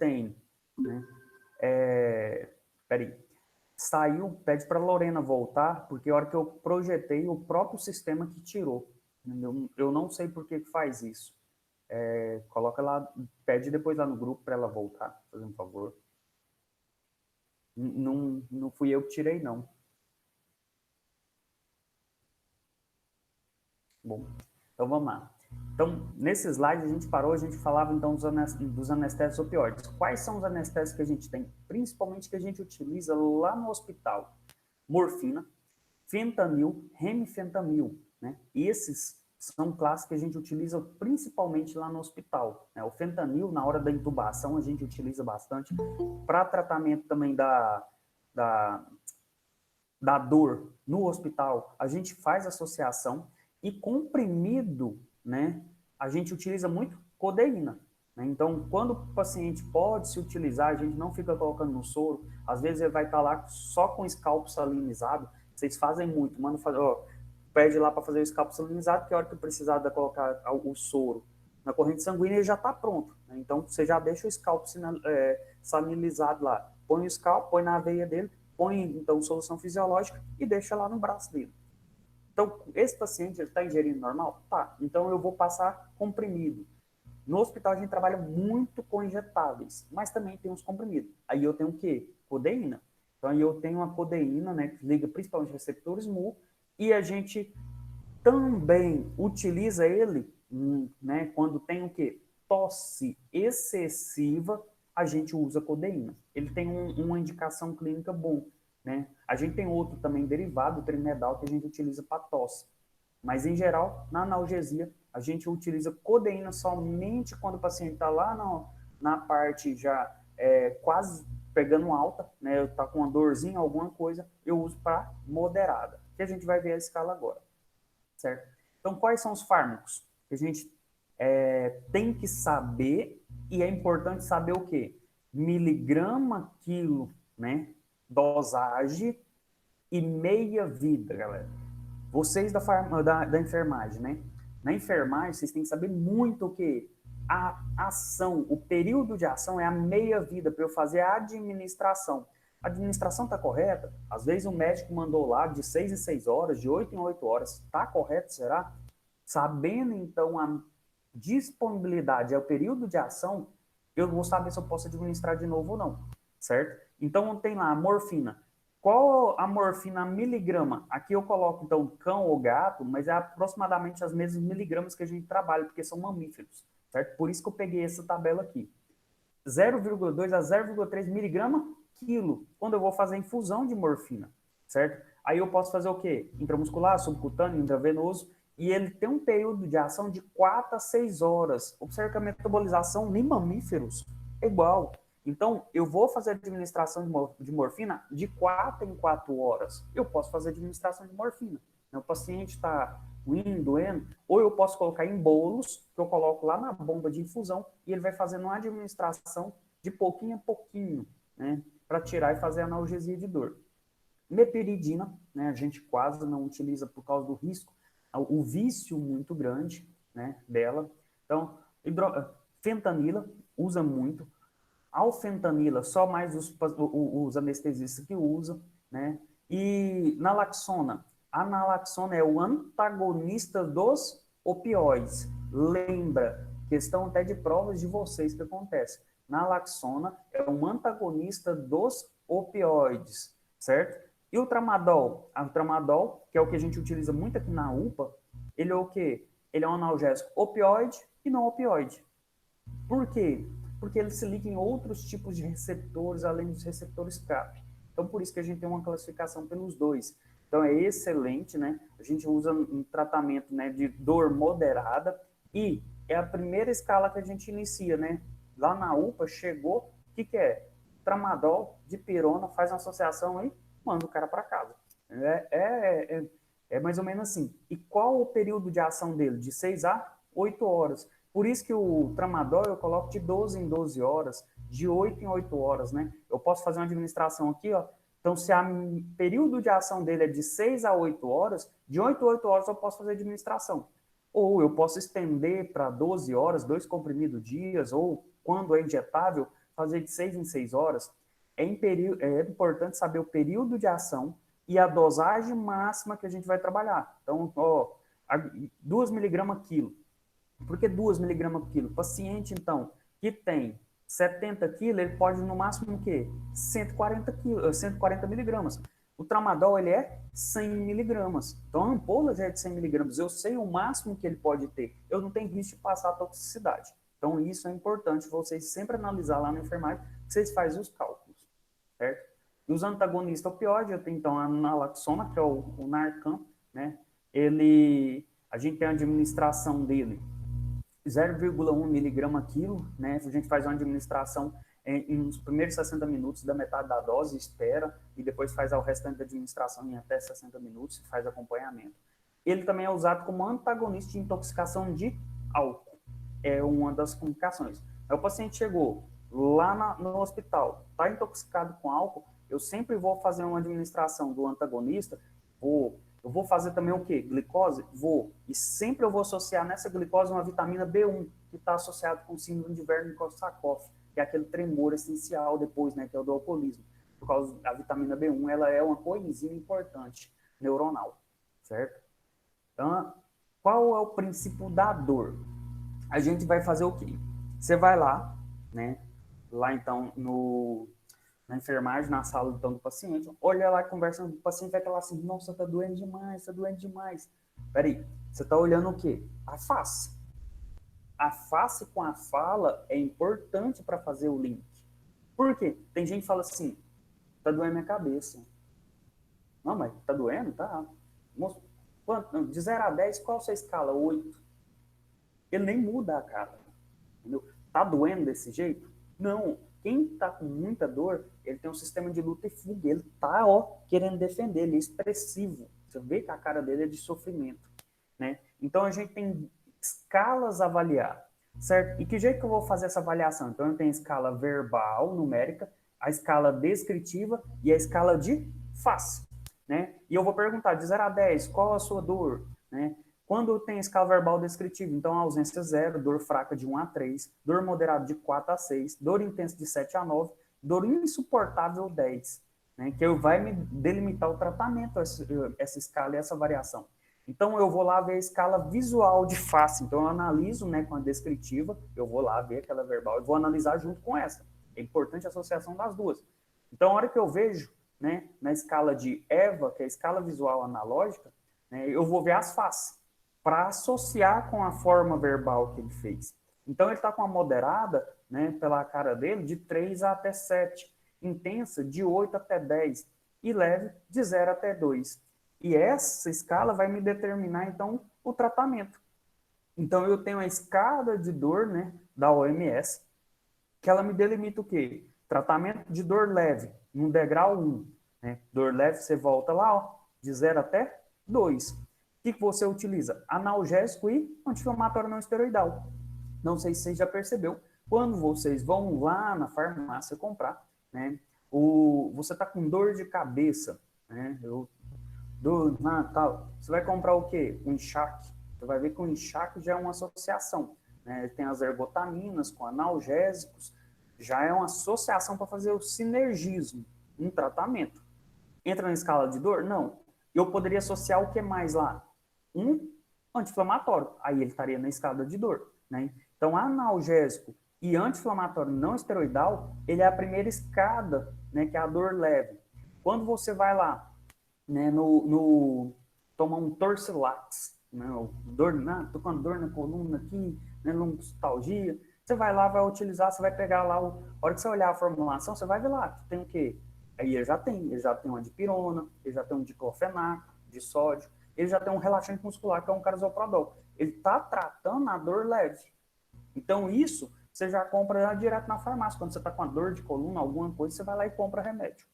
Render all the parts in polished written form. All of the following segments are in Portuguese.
tem, né? Peraí. Saiu, pede para a Lorena voltar, porque a hora que eu projetei, o próprio sistema que tirou. Eu não sei por que faz isso. Coloca lá, pede depois lá no grupo para ela voltar, fazendo um favor. Não fui eu que tirei, não. Bom, então vamos lá. Então, nesse slide a gente parou, a gente falava então dos anestésicos opioides. Quais são os anestésicos que a gente tem? Principalmente que a gente utiliza lá no hospital. Morfina, fentanil, remifentanil, né? Esses são classes que a gente utiliza principalmente lá no hospital, né? O fentanil, na hora da intubação, a gente utiliza bastante para tratamento também da dor no hospital. A gente faz associação e comprimido, né? A gente utiliza muito codeína. Né? Então, quando o paciente pode se utilizar, a gente não fica colocando no soro. Às vezes ele vai estar lá só com scalpo salinizado. Vocês fazem muito, manda fazer, pede lá para fazer o scalpo salinizado, que a hora que precisar de colocar o soro na corrente sanguínea, ele já está pronto. Né? Então, você já deixa o scalpo salinizado lá. Põe o scalpo, põe na veia dele, põe, então, solução fisiológica e deixa lá no braço dele. Então, esse paciente está ingerindo normal? Tá. Então, eu vou passar comprimido. No hospital, a gente trabalha muito com injetáveis, mas também tem os comprimidos. Aí eu tenho o quê? Codeína. Então, aí eu tenho uma codeína, né, que liga principalmente receptores mu, e a gente também utiliza ele, né, quando tem o quê? Tosse excessiva, a gente usa codeína. Ele tem uma indicação clínica bom, né? A gente tem outro também derivado, o trimedal, que a gente utiliza para tosse. Mas, em geral, na analgesia, a gente utiliza codeína somente quando o paciente está lá na parte já quase pegando alta, né? Está com uma dorzinha, alguma coisa, eu uso para moderada, que a gente vai ver a escala agora, certo? Então, quais são os fármacos que a gente tem que saber, e é importante saber o quê? Miligrama quilo, né? Dosagem e meia vida, galera. Vocês da enfermagem, né? Na enfermagem, vocês têm que saber muito o que a ação, o período de ação é a meia vida para eu fazer a administração. A administração está correta? Às vezes o médico mandou lá de 6 em 6 horas, de 8 em 8 horas. Está correto, será? Sabendo, então, a disponibilidade, é o período de ação, eu vou saber se eu posso administrar de novo ou não, certo? Então, tem lá a morfina. Qual a morfina miligrama? Aqui eu coloco, então, cão ou gato, mas é aproximadamente as mesmas miligramas que a gente trabalha, porque são mamíferos, certo? Por isso que eu peguei essa tabela aqui. 0,2 a 0,3 miligrama quilo, quando eu vou fazer infusão de morfina, certo? Aí eu posso fazer o quê? Intramuscular, subcutâneo, intravenoso, e ele tem um período de ação de 4 a 6 horas. Observe que a metabolização em mamíferos é igual. Então, eu vou fazer administração de morfina de 4 em 4 horas. Eu posso fazer administração de morfina. O paciente está doendo, ou eu posso colocar em bolos, que eu coloco lá na bomba de infusão, e ele vai fazendo uma administração de pouquinho a pouquinho, né, para tirar e fazer analgesia de dor. Meperidina, né, a gente quase não utiliza por causa do risco, o vício muito grande, né, dela. Então, fentanila, usa muito. Alfentanila, só mais os anestesistas que usam, né? E naloxona. A naloxona é o antagonista dos opioides. Lembra, questão até de provas de vocês que acontece. Naloxona é um antagonista dos opioides, certo? E o tramadol? O tramadol, que é o que a gente utiliza muito aqui na UPA, ele é o quê? Ele é um analgésico opioide e não opioide. Por quê? Porque ele se liga em outros tipos de receptores, além dos receptores CAP. Então, por isso que a gente tem uma classificação pelos dois. Então, é excelente, né? A gente usa um tratamento, né, de dor moderada e é a primeira escala que a gente inicia, né? Lá na UPA, chegou, o que é? Tramadol, dipirona, faz uma associação aí, manda o cara para casa. É mais ou menos assim. E qual o período de ação dele? De 6 a 8 horas. Por isso que o tramadol eu coloco de 12 em 12 horas, de 8 em 8 horas, né? Eu posso fazer uma administração aqui, ó. Então, se o período de ação dele é de 6 a 8 horas, de 8 a 8 horas eu posso fazer administração. Ou eu posso estender para 12 horas, 2 comprimidos dias, ou quando é injetável, fazer de 6 em 6 horas, é importante saber o período de ação e a dosagem máxima que a gente vai trabalhar. Então, 2 miligramas quilo. Por que 2 miligramas por quilo? O paciente, então, que tem 70 quilos, ele pode, no máximo, o quê? 140 miligramas. O tramadol, ele é 100 miligramas. Então, a ampola já é de 100 miligramas. Eu sei o máximo que ele pode ter. Eu não tenho risco de passar a toxicidade. Então, isso é importante vocês sempre analisar lá na enfermagem, que vocês fazem os cálculos, certo? E os antagonistas opioides, eu tenho, então, a naloxona, que é o Narcan, né? A gente tem a administração dele 0,1 miligrama quilo, né? A gente faz uma administração nos primeiros 60 minutos da metade da dose, espera, e depois faz o restante da administração em até 60 minutos e faz acompanhamento. Ele também é usado como antagonista de intoxicação de álcool. É uma das complicações. Aí o paciente chegou lá no hospital, está intoxicado com álcool, eu sempre vou fazer uma administração do antagonista, eu vou fazer também o quê? Glicose? Vou. E sempre eu vou associar nessa glicose uma vitamina B1, que está associado com o síndrome de Wernicke-Korsakoff, que é aquele tremor essencial depois, né, que é o do alcoolismo. Por causa da vitamina B1, ela é uma coenzima importante neuronal, certo? Então, qual é o princípio da dor? A gente vai fazer o quê? Você vai lá, né? Lá então na enfermagem, na sala então, do paciente, olha lá conversando com o paciente, vai falar assim, nossa, tá doendo demais, tá doendo demais. Peraí, você tá olhando o quê? A face. A face com a fala é importante para fazer o link. Por quê? Tem gente que fala assim, tá doendo minha cabeça. Não, mas tá doendo? Tá. Moço, de 0 a 10, qual a sua escala? 8. Ele nem muda a cara. Entendeu? Tá doendo desse jeito? Não. Quem tá com muita dor, ele tem um sistema de luta e fuga. Ele tá, querendo defender. Ele é expressivo. Você vê que a cara dele é de sofrimento, né? Então, a gente tem escalas a avaliar, certo? E que jeito que eu vou fazer essa avaliação? Então, eu tenho a escala verbal, numérica, a escala descritiva e a escala de face, né? E eu vou perguntar, de 0 a 10, qual a sua dor, né? Quando tem escala verbal descritiva, então ausência 0, dor fraca de 1 a 3, dor moderada de 4 a 6, dor intensa de 7 a 9, dor insuportável 10, né? Que vai me delimitar o tratamento, essa escala e essa variação. Então, eu vou lá ver a escala visual de face. Então, eu analiso, né, com a descritiva, eu vou lá ver aquela verbal e vou analisar junto com essa. É importante a associação das duas. Então, a hora que eu vejo, né, na escala de EVA, que é a escala visual analógica, né, eu vou ver as faces para associar com a forma verbal que ele fez. Então, ele está com a moderada, né, pela cara dele, de 3 até 7, intensa de 8 até 10 e leve de 0 até 2. E essa escala vai me determinar, então, o tratamento. Então, eu tenho a escala de dor, né, da OMS, que ela me delimita o quê? Tratamento de dor leve, no degrau 1. Né? Dor leve, você volta lá, de 0 até 2. O que você utiliza? Analgésico e anti-inflamatório não esteroidal. Não sei se você já percebeu, quando vocês vão lá na farmácia comprar, né, você está com dor de cabeça, né, tal. Você vai comprar o quê? Um enxaque. Você vai ver que o enxaque já é uma associação. Né? Tem as ergotaminas com analgésicos, já é uma associação para fazer o sinergismo, um tratamento. Entra na escala de dor? Não. Eu poderia associar o que mais lá? Um anti-inflamatório. Aí ele estaria na escala de dor. Né? Então, analgésico e anti-inflamatório não esteroidal, ele é a primeira escada, né, que é a dor leve. Quando você vai lá, né, tomar um Torcilax, né, tô com dor na coluna aqui, né, nostalgia, você vai lá, vai utilizar, você vai pegar lá, a hora que você olhar a formulação, você vai ver lá, tem o quê? Aí ele já tem uma dipirona, ele já tem um diclofenaco, de sódio, ele já tem um relaxante muscular, que é um carazoprodol. Ele está tratando a dor leve. Então, isso você já compra direto na farmácia. Quando você está com a dor de coluna, alguma coisa, você vai lá e compra remédio.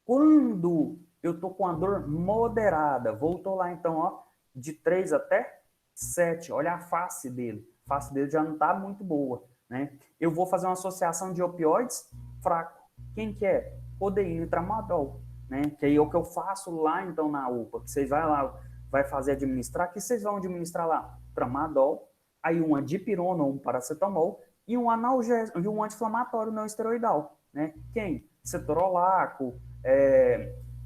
Quando eu tô com a dor moderada, voltou lá então, de 3 até 7, olha a face dele. A face dele já não está muito boa, né? Eu vou fazer uma associação de opioides fraco. Quem que é? Codeína e tramadol, né? Que aí é o que eu faço lá então na UPA, que vocês vai lá, vai fazer administrar, que vocês vão administrar lá? Tramadol, aí uma dipirona ou um paracetamol e um analgésico, e um anti-inflamatório não esteroidal, né? Quem? Cetorolaco,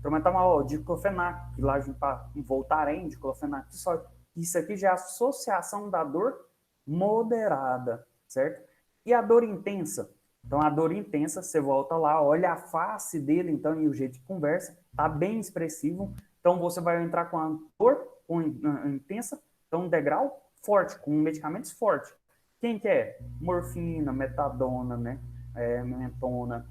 trometamol, diclofenac, que lá a gente Voltaren, diclofenac, só isso aqui já é associação da dor moderada, certo? E a dor intensa? Então, a dor intensa, você volta lá, olha a face dele, então, e o jeito de conversa, tá bem expressivo. Então, você vai entrar com a dor intensa, então, um degrau forte, com medicamentos fortes. Quem que é? Morfina, metadona, né? Mentona,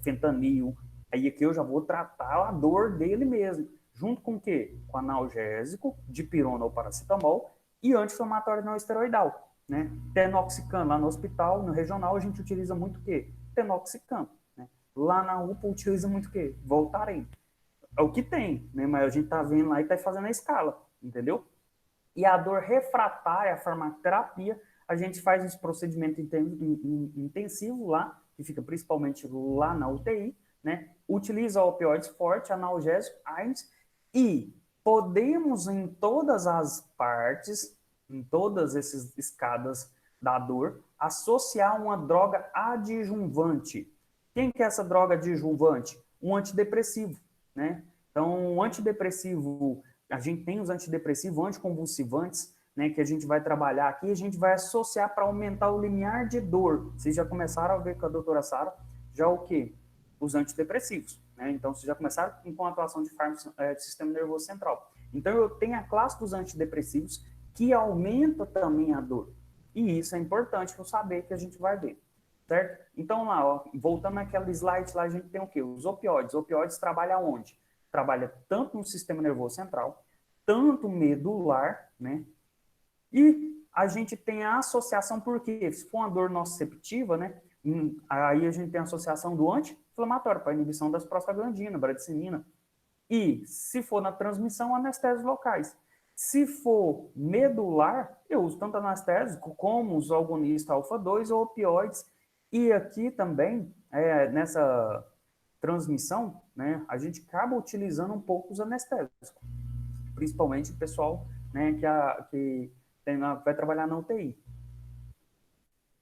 fentanil. Aí aqui eu já vou tratar a dor dele mesmo. Junto com o quê? Com analgésico, dipirona ou paracetamol e anti-inflamatório não esteroidal. Né? Tenoxicam, lá no hospital, no regional, a gente utiliza muito o quê? Tenoxicam. Né? Lá na UPA utiliza muito o quê? Voltaren. É o que tem, né? Mas a gente tá vendo lá e tá fazendo a escala, entendeu? E a dor refratária, a farmacoterapia, a gente faz esse procedimento intensivo lá, que fica principalmente lá na UTI, né? Utiliza opioides fortes, analgésico, AINES, e podemos em todas as partes, em todas essas escadas da dor, associar uma droga adjuvante. Quem que é essa droga adjuvante? Um antidepressivo, né? Então, um antidepressivo, a gente tem os antidepressivos, anticonvulsivantes, né, que a gente vai trabalhar aqui, a gente vai associar para aumentar o limiar de dor. Vocês já começaram a ver com a doutora Sara já o quê? Os antidepressivos. Né? Então, vocês já começaram com a atuação de fármacos do sistema nervoso central. Então, eu tenho a classe dos antidepressivos que aumenta também a dor. E isso é importante eu saber que a gente vai ver. Certo? Então, lá, ó, voltando naquela slide, lá a gente tem o quê? Os opioides. Os opioides trabalham onde? Trabalha tanto no sistema nervoso central, tanto medular, né? E a gente tem a associação, porque se for uma dor nociceptiva, né? Aí a gente tem a associação do anti-inflamatório para inibição das prostaglandinas, bradicimina. E se for na transmissão, anestésios locais. Se for medular, eu uso tanto anestésico como os agonistas alfa-2 ou opioides. E aqui também, nessa transmissão, né, a gente acaba utilizando um pouco os anestésicos, principalmente o pessoal, né, que vai trabalhar na UTI.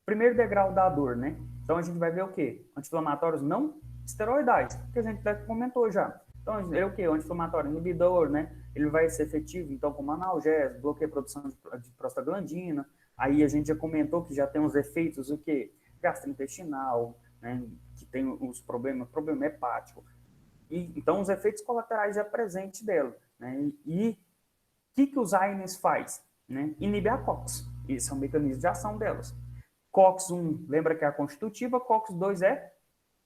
Primeiro degrau da dor, né? Então a gente vai ver o quê? Anti-inflamatórios não esteroidais, que a gente até comentou já. Então é o quê? O anti-inflamatório inibidor, né? Ele vai ser efetivo, então, como analgésico, bloqueia a produção de prostaglandina. Aí a gente já comentou que já tem os efeitos, o quê? Gastrointestinal, né? Que tem os problemas, problema hepático. E, então, os efeitos colaterais já presentes dela. Né? E o que os AINES faz? Né? Inibe a COX. Esse é o mecanismo de ação delas. COX-1, lembra que é a constitutiva, COX-2 é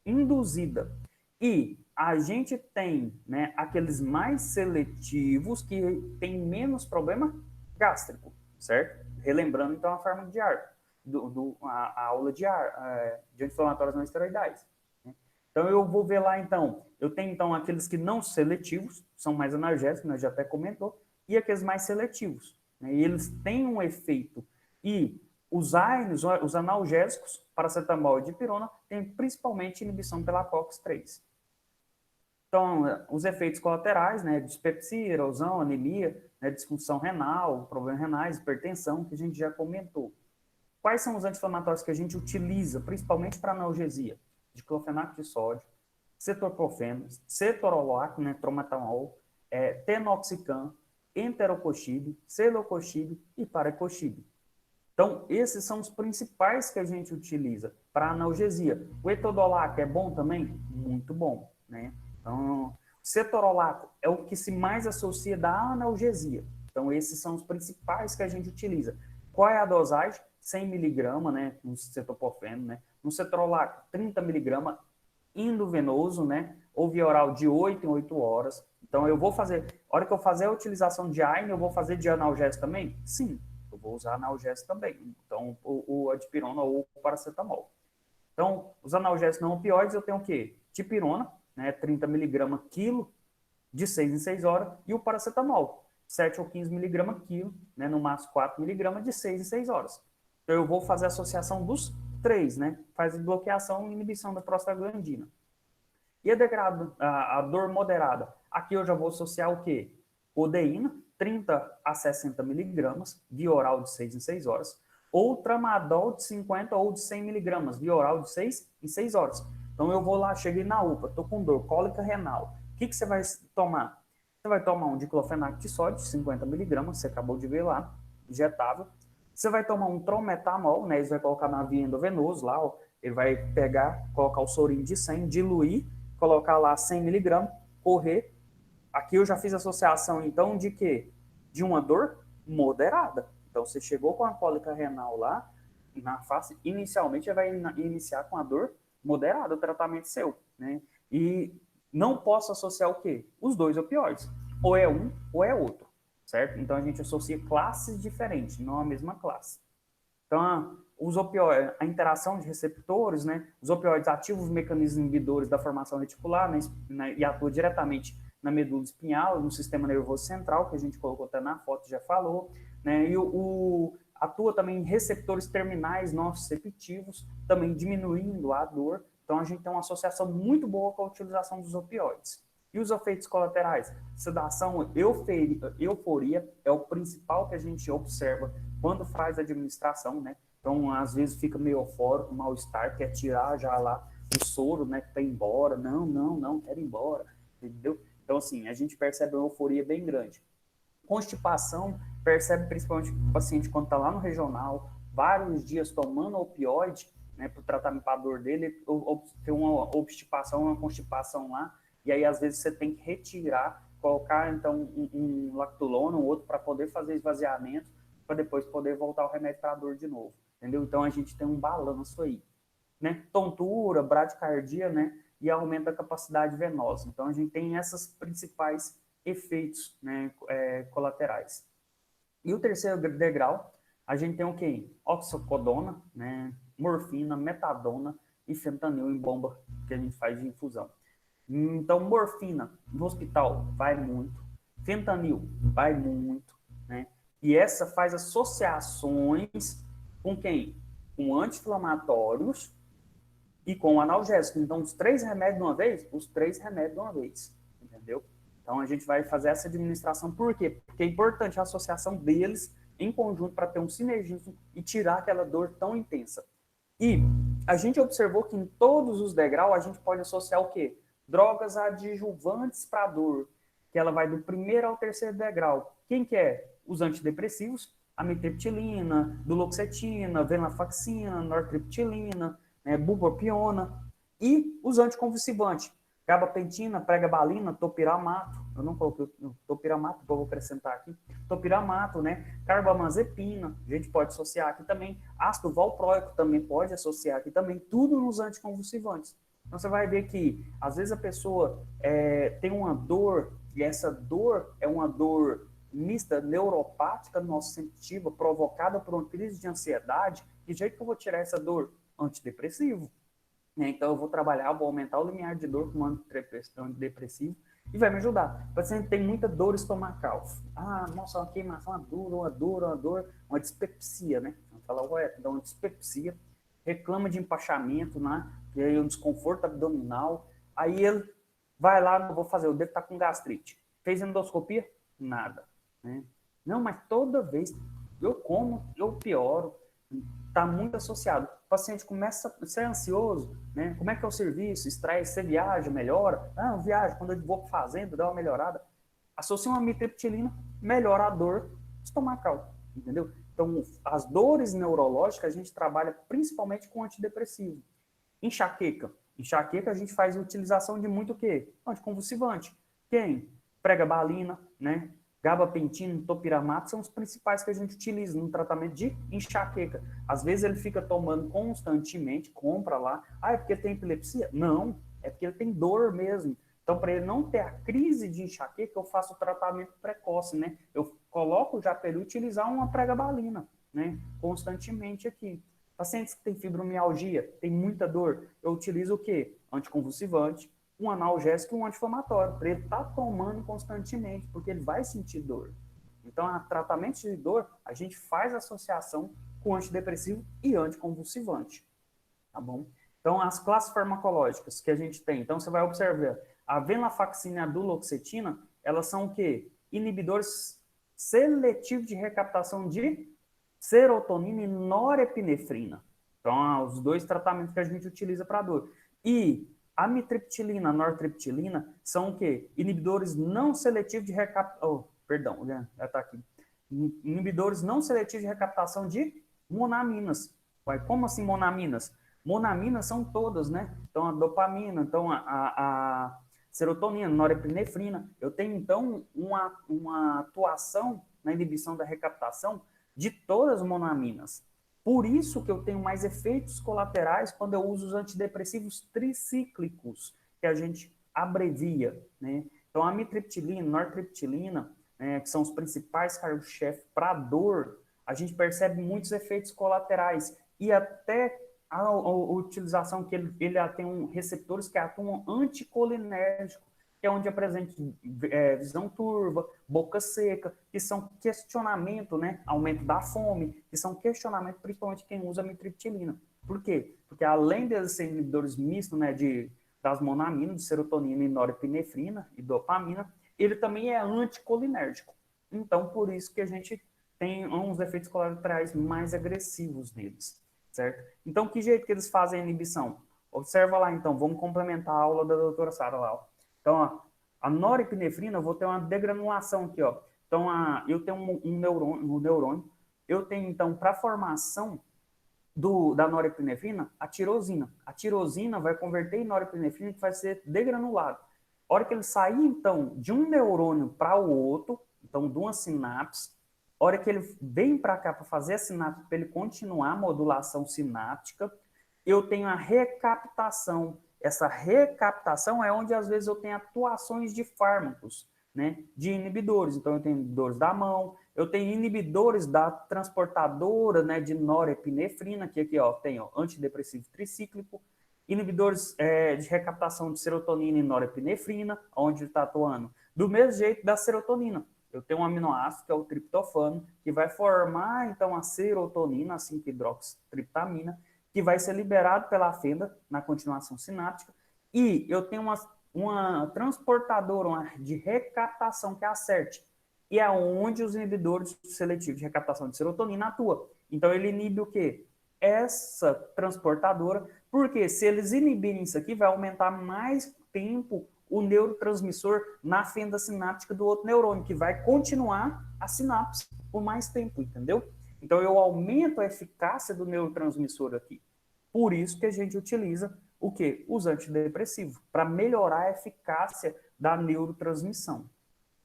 induzida. E a gente tem, né, aqueles mais seletivos que tem menos problema gástrico, certo? Relembrando, então, a forma de ar, a aula de ar, de anti-inflamatórios não esteroidais. Né? Então, eu vou ver lá, então, eu tenho, então, aqueles que não seletivos, são mais analgésicos, nós já até comentou, e aqueles mais seletivos. Né? E eles têm um efeito. E os AINES, os analgésicos, paracetamol e dipirona, têm principalmente inibição pela COX-3. Então, os efeitos colaterais, né, dispepsia, erosão, anemia, né, disfunção renal, problemas renais, hipertensão, que a gente já comentou. Quais são os anti-inflamatórios que a gente utiliza, principalmente para analgesia? Diclofenaco de sódio, cetoprofeno, cetorolaco, né, trometamol, tenoxicam, enterocoxib, celecoxib e paracoxib. Então, esses são os principais que a gente utiliza para analgesia. O etodolaco é bom também? Muito bom, né? Então, o cetorolaco é o que se mais associa da analgesia. Então, esses são os principais que a gente utiliza. Qual é a dosagem? 100 mg, né, no cetoprofeno, né? No cetorolaco, 30 mg, endovenoso, né? Ou via oral de 8 em 8 horas. Então, eu vou fazer, a hora que eu fazer a utilização de AINE, eu vou fazer de analgésico também? Sim, eu vou usar analgésico também. Então, o dipirona ou o paracetamol. Então, os analgésicos não opioides, eu tenho o quê? Dipirona, né, 30 mg quilo, de 6 em 6 horas, e o paracetamol, 7 ou 15 mg quilo, né, no máximo 4 mg, de 6 em 6 horas. Então, eu vou fazer a associação dos três, né? Faz bloqueação e inibição da prostaglandina. E a dor moderada? Aqui eu já vou associar o quê? Codeína, 30 a 60 mg, via oral de 6 em 6 horas, ou tramadol de 50 ou de 100 miligramas, via oral de 6 em 6 horas. Então eu vou lá, cheguei na UPA, estou com dor, cólica renal. O que você vai tomar? Você vai tomar um diclofenac de sódio, 50 miligramas, você acabou de ver lá, injetável. Você vai tomar um trometamol, né? Ele vai colocar na via endovenosa lá, ó, ele vai pegar, colocar o sorinho de 100, diluir, colocar lá 100 miligramas, correr. Aqui eu já fiz associação, então, de quê? De uma dor moderada. Então, você chegou com a cólica renal lá, na face, inicialmente vai iniciar com a dor moderada, o tratamento seu, né? E não posso associar o quê? Os dois opioides. Ou é um ou é outro, certo? Então, a gente associa classes diferentes, não a mesma classe. Então, os opioides, a interação de receptores, né? Os opioides ativam os mecanismos inibidores da formação reticular, né, e atuam diretamente na medula espinhal, no sistema nervoso central, que a gente colocou até na foto, já falou, né? E atua também em receptores terminais nociceptivos, também diminuindo a dor. Então, a gente tem uma associação muito boa com a utilização dos opioides. E os efeitos colaterais? Sedação, euforia é o principal que a gente observa quando faz a administração, né? Então, às vezes fica meio eufórico, mal-estar, quer tirar já lá o soro, né? Quer ir embora. Não, quero ir embora, entendeu? Então, assim, a gente percebe uma euforia bem grande. Constipação, percebe principalmente o paciente quando está lá no regional, vários dias tomando opioide, né? Para o tratamento da dor dele, tem uma obstipação, uma constipação lá, e aí às vezes você tem que retirar, colocar então um lactulona, um outro para poder fazer esvaziamento, para depois poder voltar o remédio para a dor de novo, entendeu? Então a gente tem um balanço aí, né? Tontura, bradicardia, né? E aumento da capacidade venosa. Então a gente tem esses principais efeitos, né, colaterais. E o terceiro degrau, a gente tem o quê? Oxicodona, né? Morfina, metadona e fentanil em bomba que a gente faz de infusão. Então, morfina no hospital vai muito, fentanil vai muito, né? E essa faz associações com quem? Com anti-inflamatórios e com analgésicos. Então, os 3 remédios de uma vez? Os 3 remédios de uma vez, entendeu? Então, a gente vai fazer essa administração. Por quê? Porque é importante a associação deles em conjunto para ter um sinergismo e tirar aquela dor tão intensa. E a gente observou que em todos os degraus a gente pode associar o quê? Drogas adjuvantes para a dor, que ela vai do primeiro ao terceiro degrau. Quem que é? Os antidepressivos, amitriptilina, duloxetina, venlafaxina, nortriptilina, né, bupropiona, e os anticonvulsivantes, gabapentina, pregabalina, topiramato, eu não coloquei topiramato, vou acrescentar aqui, topiramato, né, carbamazepina, a gente pode associar aqui também, ácido valproico também pode associar aqui também, tudo nos anticonvulsivantes. Então você vai ver que, às vezes a pessoa tem uma dor, e essa dor é uma dor mista, neuropática, nociceptiva, provocada por uma crise de ansiedade. De jeito que eu vou tirar essa dor? Antidepressivo. Então eu vou trabalhar, vou aumentar o limiar de dor com antidepressivo e vai me ajudar. O paciente tem muita dor estomacal. Ah, nossa, uma queimação, uma dor, uma dispepsia, né? Vamos falar, ué, dá uma dispepsia, reclama de empachamento, né? E aí um desconforto abdominal. Aí ele vai lá, não vou fazer, o dedo tá com gastrite. Fez endoscopia? Nada. Né? Não, mas toda vez eu como, eu pioro. Está muito associado. O paciente começa a ser ansioso, né? Como é que é o serviço? Estresse, você viaja, melhora? Ah, eu viajo, quando eu vou para fazenda, dá uma melhorada. Associa uma amitriptilina, melhora a dor estomacal, entendeu? Então, as dores neurológicas a gente trabalha principalmente com antidepressivo. Enxaqueca. Enxaqueca a gente faz a utilização de muito o quê? Anticonvulsivante. Quem? Pregabalina, né? Gabapentina, topiramato são os principais que a gente utiliza no tratamento de enxaqueca. Às vezes ele fica tomando constantemente, compra lá. Ah, é porque tem epilepsia? Não, é porque ele tem dor mesmo. Então, para ele não ter a crise de enxaqueca, eu faço o tratamento precoce, né? Eu coloco já para ele utilizar uma pregabalina, né? Constantemente aqui. Pacientes que têm fibromialgia, tem muita dor, eu utilizo o quê? Anticonvulsivante, um analgésico e um anti-inflamatório, para ele estar tomando constantemente, porque ele vai sentir dor. Então, a tratamento de dor, a gente faz associação com antidepressivo e anticonvulsivante, tá bom? Então, as classes farmacológicas que a gente tem, então você vai observar, a venlafaxina e a duloxetina, elas são o quê? Inibidores seletivos de recaptação de serotonina e norepinefrina. Então, os dois tratamentos que a gente utiliza para dor. E a amitriptilina, a nortriptilina são o quê? Inibidores não seletivos de recaptação. Oh, perdão, já está aqui. Inibidores não seletivos de recaptação de monaminas. Ué, como assim monaminas? Monaminas são todas, né? Então, a dopamina, então a serotonina, norepinefrina. Eu tenho, então, uma atuação na inibição da recaptação de todas as monaminas. Por isso que eu tenho mais efeitos colaterais quando eu uso os antidepressivos tricíclicos, que a gente abrevia, né? Então, a amitriptilina, nortriptilina, que são os principais cargos-chefe para dor, a gente percebe muitos efeitos colaterais e até a utilização que ele tem receptores que atuam anticolinérgico, que é onde apresenta visão turva, boca seca, que são questionamento, né? Aumento da fome, que são questionamento principalmente quem usa amitriptilina. Por quê? Porque além de ser inibidores mistos, né, das monaminas, de serotonina e norepinefrina e dopamina, ele também é anticolinérgico. Então, por isso que a gente tem uns efeitos colaterais mais agressivos neles, certo? Então, que jeito que eles fazem a inibição? Observa lá, então, vamos complementar a aula da doutora Sara lá, ó. Então, ó, a norepinefrina, eu vou ter uma degranulação aqui, ó. Então, eu tenho um neurônio, eu tenho, então, para a formação da norepinefrina, a tirosina. A tirosina vai converter em norepinefrina, que vai ser degranulado. A hora que ele sair, então, de um neurônio para o outro, então, de uma sinapse, a hora que ele vem para cá para fazer a sinapse, para ele continuar a modulação sináptica, eu tenho a recaptação. Essa recaptação é onde, às vezes, eu tenho atuações de fármacos, né, de inibidores. Então, eu tenho inibidores da mão, eu tenho inibidores da transportadora, né, de norepinefrina, que aqui, ó, tem ó, antidepressivo tricíclico, inibidores de recaptação de serotonina e norepinefrina, onde está atuando. Do mesmo jeito da serotonina. Eu tenho um aminoácido, que é o triptofano, que vai formar, então, a serotonina, a 5-hidroxitriptamina, que vai ser liberado pela fenda na continuação sináptica. E eu tenho uma transportadora de recaptação, que é a CERT, e é onde os inibidores seletivos de recaptação de serotonina atuam. Então, ele inibe o quê? Essa transportadora, porque se eles inibirem isso aqui, vai aumentar mais tempo o neurotransmissor na fenda sináptica do outro neurônio, que vai continuar a sinapse por mais tempo, entendeu? Então, eu aumento a eficácia do neurotransmissor aqui. Por isso que a gente utiliza o quê? Os antidepressivos, para melhorar a eficácia da neurotransmissão,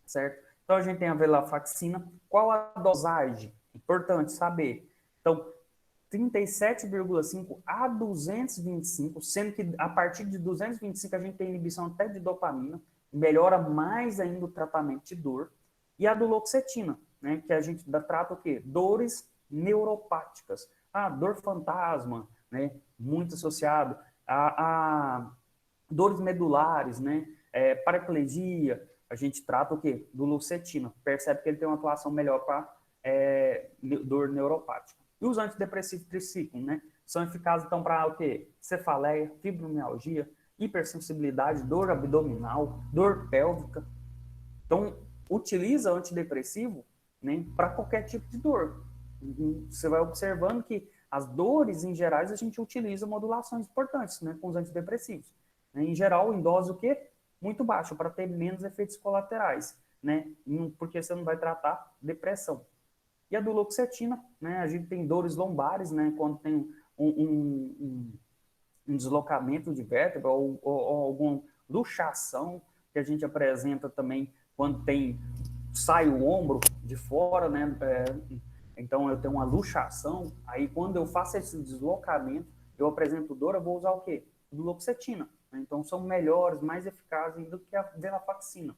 certo? Então, a gente tem a venlafaxina. Qual a dosagem? Importante saber. Então, 37,5 a 225, sendo que a partir de 225 a gente tem inibição até de dopamina, melhora mais ainda o tratamento de dor. E a duloxetina, né, que a gente trata o quê? Dores neuropáticas. Dor fantasma, né, muito associado a dores medulares, né, paraplegia. A gente trata o quê? Duloxetina. Percebe que ele tem uma atuação melhor para dor neuropática. E os antidepressivos tricíclicos, né? São eficazes, então, para o quê? Cefaleia, fibromialgia, hipersensibilidade, dor abdominal, dor pélvica. Então, utiliza antidepressivo, né, para qualquer tipo de dor. Você vai observando que as dores, em geral, a gente utiliza modulações importantes, né, com os antidepressivos. Em geral, em dose o quê? Muito baixa, para ter menos efeitos colaterais, né? Porque você não vai tratar depressão. E a duloxetina, né? A gente tem dores lombares, né? Quando tem um deslocamento de vértebra ou alguma luxação, que a gente apresenta também quando sai o ombro de fora, né? Então eu tenho uma luxação. Aí quando eu faço esse deslocamento, eu apresento dor, eu vou usar o quê? Duloxetina. Então são melhores, mais eficazes do que a venlafaxina.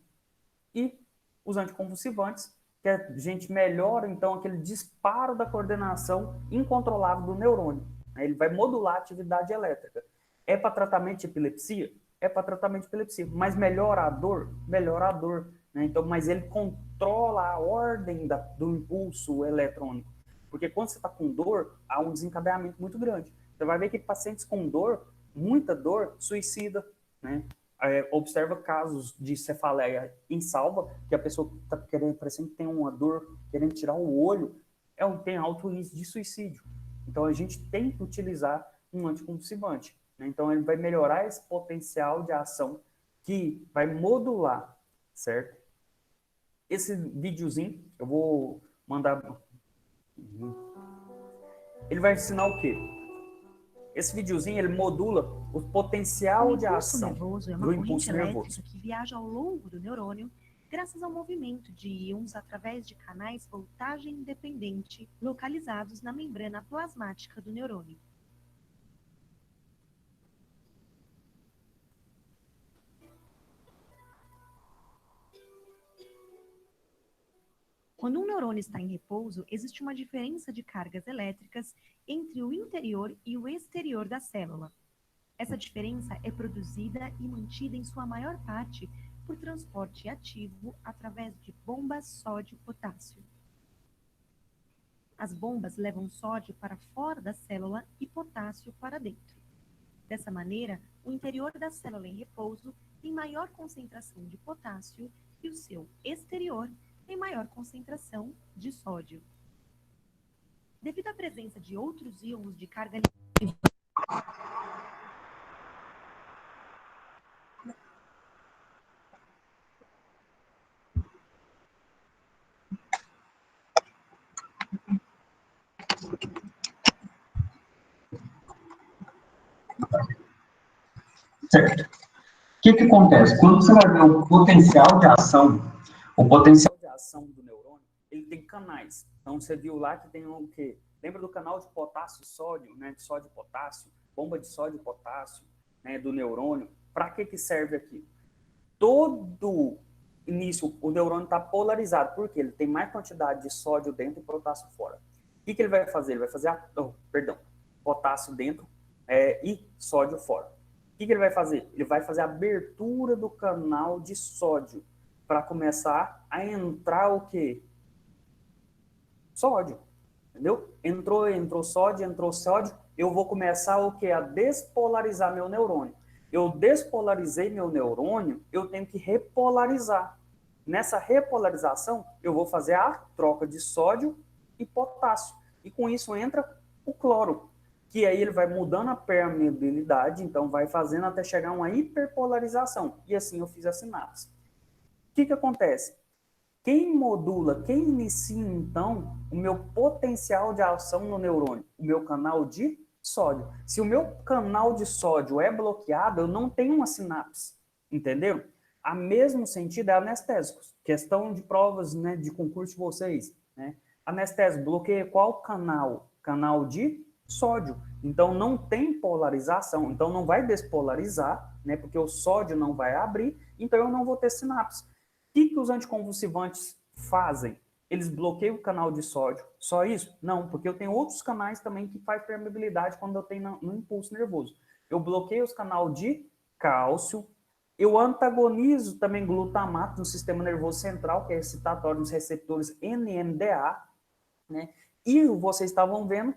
E os anticonvulsivantes, que a gente melhora, então, aquele disparo da coordenação incontrolável do neurônio. Ele vai modular a atividade elétrica. É para tratamento de epilepsia? É para tratamento de epilepsia. Mas melhora a dor? Melhora a dor. Né? Então, mas ele controla a ordem do impulso eletrônico. Porque quando você está com dor, há um desencadeamento muito grande. Você vai ver que pacientes com dor, muita dor, suicida, né? Observa casos de cefaleia em salva, que a pessoa está querendo, parecendo que tem uma dor, querendo tirar o olho. tem alto índice de suicídio. Então, a gente tem que utilizar um anticonvulsivante, né? Então, ele vai melhorar esse potencial de ação que vai modular, certo? Esse videozinho, eu vou mandar... Ele vai ensinar o quê? Esse videozinho, ele modula o potencial de ação nervoso é uma do corrente impulso elétrica nervoso. que viaja ao longo do neurônio graças ao movimento de íons através de canais voltagem independente localizados na membrana plasmática do neurônio. Quando um neurônio está em repouso, existe uma diferença de cargas elétricas entre o interior e o exterior da célula. Essa diferença é produzida e mantida em sua maior parte por transporte ativo através de bombas sódio-potássio. As bombas levam sódio para fora da célula e potássio para dentro. Dessa maneira, o interior da célula em repouso tem maior concentração de potássio e o seu exterior tem maior concentração de sódio. Devido à presença de outros íons de carga negativa, Certo. O que acontece? Quando você vai ver o potencial de ação do neurônio, ele tem canais. Então, você viu lá que tem o quê? Lembra do canal de potássio e sódio, né? De sódio e potássio, bomba de sódio e potássio, né? Do neurônio. Para que serve aqui? Todo início, o neurônio está polarizado, porque ele tem mais quantidade de sódio dentro e potássio fora. O que ele vai fazer? Ele vai fazer, potássio dentro e sódio fora. O que ele vai fazer? Ele vai fazer a abertura do canal de sódio para começar a entrar o quê? Sódio, entendeu? Entrou sódio, eu vou começar o quê? A despolarizar meu neurônio. Eu despolarizei meu neurônio, eu tenho que repolarizar. Nessa repolarização, eu vou fazer a troca de sódio e potássio. E com isso entra o cloro, que aí ele vai mudando a permeabilidade, então vai fazendo até chegar a uma hiperpolarização. E assim eu fiz a sinapse. O que acontece? Quem modula, quem inicia, então, o meu potencial de ação no neurônio? O meu canal de sódio. Se o meu canal de sódio é bloqueado, eu não tenho uma sinapse, entenderam? A mesmo sentido é anestésicos. Questão de provas, né, de concurso de vocês, né? Anestésico, bloqueia qual canal? Canal de sódio. Então, não tem polarização. Então, não vai despolarizar, né, porque o sódio não vai abrir, então eu não vou ter sinapse. O que os anticonvulsivantes fazem? Eles bloqueiam o canal de sódio. Só isso? Não, porque eu tenho outros canais também que faz permeabilidade quando eu tenho no impulso nervoso. Eu bloqueio os canais de cálcio, eu antagonizo também glutamato no sistema nervoso central, que é excitatório nos receptores NMDA, né? E vocês estavam vendo,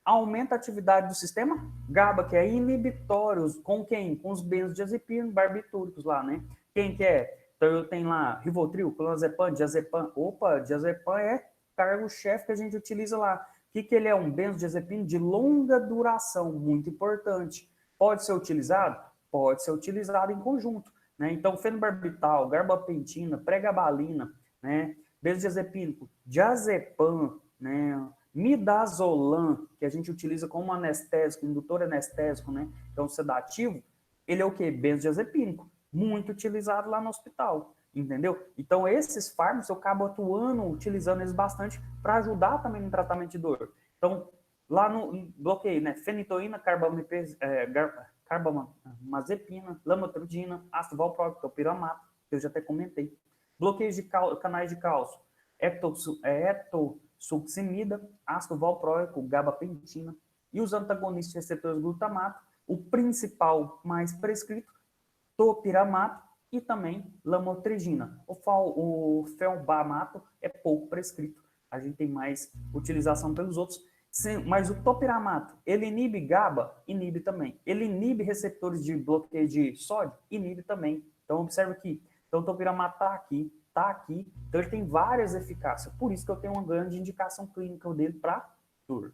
aumenta a atividade do sistema GABA, que é inibitório, com quem? Com os benzodiazepínicos, barbitúricos lá, né? Quem que é? Então, eu tenho lá Rivotril, clonazepam, diazepam. Opa, diazepam é cargo-chefe que a gente utiliza lá. O que ele é? Um benzodiazepínico de longa duração, muito importante. Pode ser utilizado? Pode ser utilizado em conjunto, né? Então, fenobarbital, garbapentina, pregabalina, né? Benzodiazepínico, diazepam, né? Midazolam, que a gente utiliza como anestésico, indutor anestésico, né? Então, sedativo, ele é o quê? Benzodiazepínico, muito utilizado lá no hospital, entendeu? Então, esses fármacos eu acabo atuando, utilizando eles bastante para ajudar também no tratamento de dor. Então, lá no bloqueio, né? Fenitoína, carbamazepina, lamotrigina, ácido valproico, topiramato, que eu já até comentei. Bloqueios de canais de cálcio, etosuximida, ácido valproico, gabapentina, e os antagonistas de receptores glutamato, o principal mais prescrito, topiramato e também lamotrigina. O felbamato é pouco prescrito, a gente tem mais utilização pelos outros, mas o topiramato, ele inibe GABA? Inibe também. Ele inibe receptores de bloqueio de sódio? Inibe também. Então, observe aqui. Então, o topiramato está aqui. está aqui. Então, ele tem várias eficácias. Por isso que eu tenho uma grande indicação clínica dele para dor.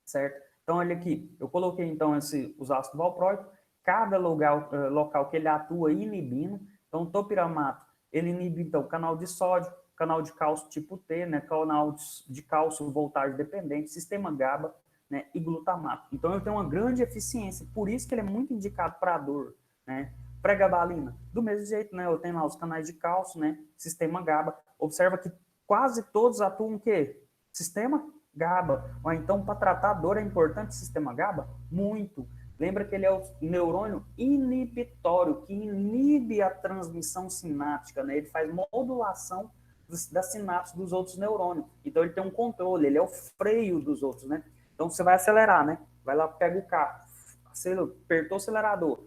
Certo? Então, olha aqui. Eu coloquei, então, os ácidos valproicos. Cada local que ele atua inibindo. Então, o topiramato, ele inibe, então, canal de sódio, canal de cálcio tipo T, né? Canal de cálcio voltagem dependente, sistema GABA, né? E glutamato. Então, ele tem uma grande eficiência. Por isso que ele é muito indicado para dor, né? Pregabalina, do mesmo jeito, né? Eu tenho lá os canais de cálcio, né? Sistema GABA. Observa que quase todos atuam o quê? Sistema GABA. Ou então, para tratar a dor, é importante o sistema GABA? Muito. Lembra que ele é o neurônio inibitório, que inibe a transmissão sináptica, né? Ele faz modulação das sinapses dos outros neurônios. Então, ele tem um controle, ele é o freio dos outros, né? Então, você vai acelerar, né? Vai lá, pega o carro, apertou o acelerador,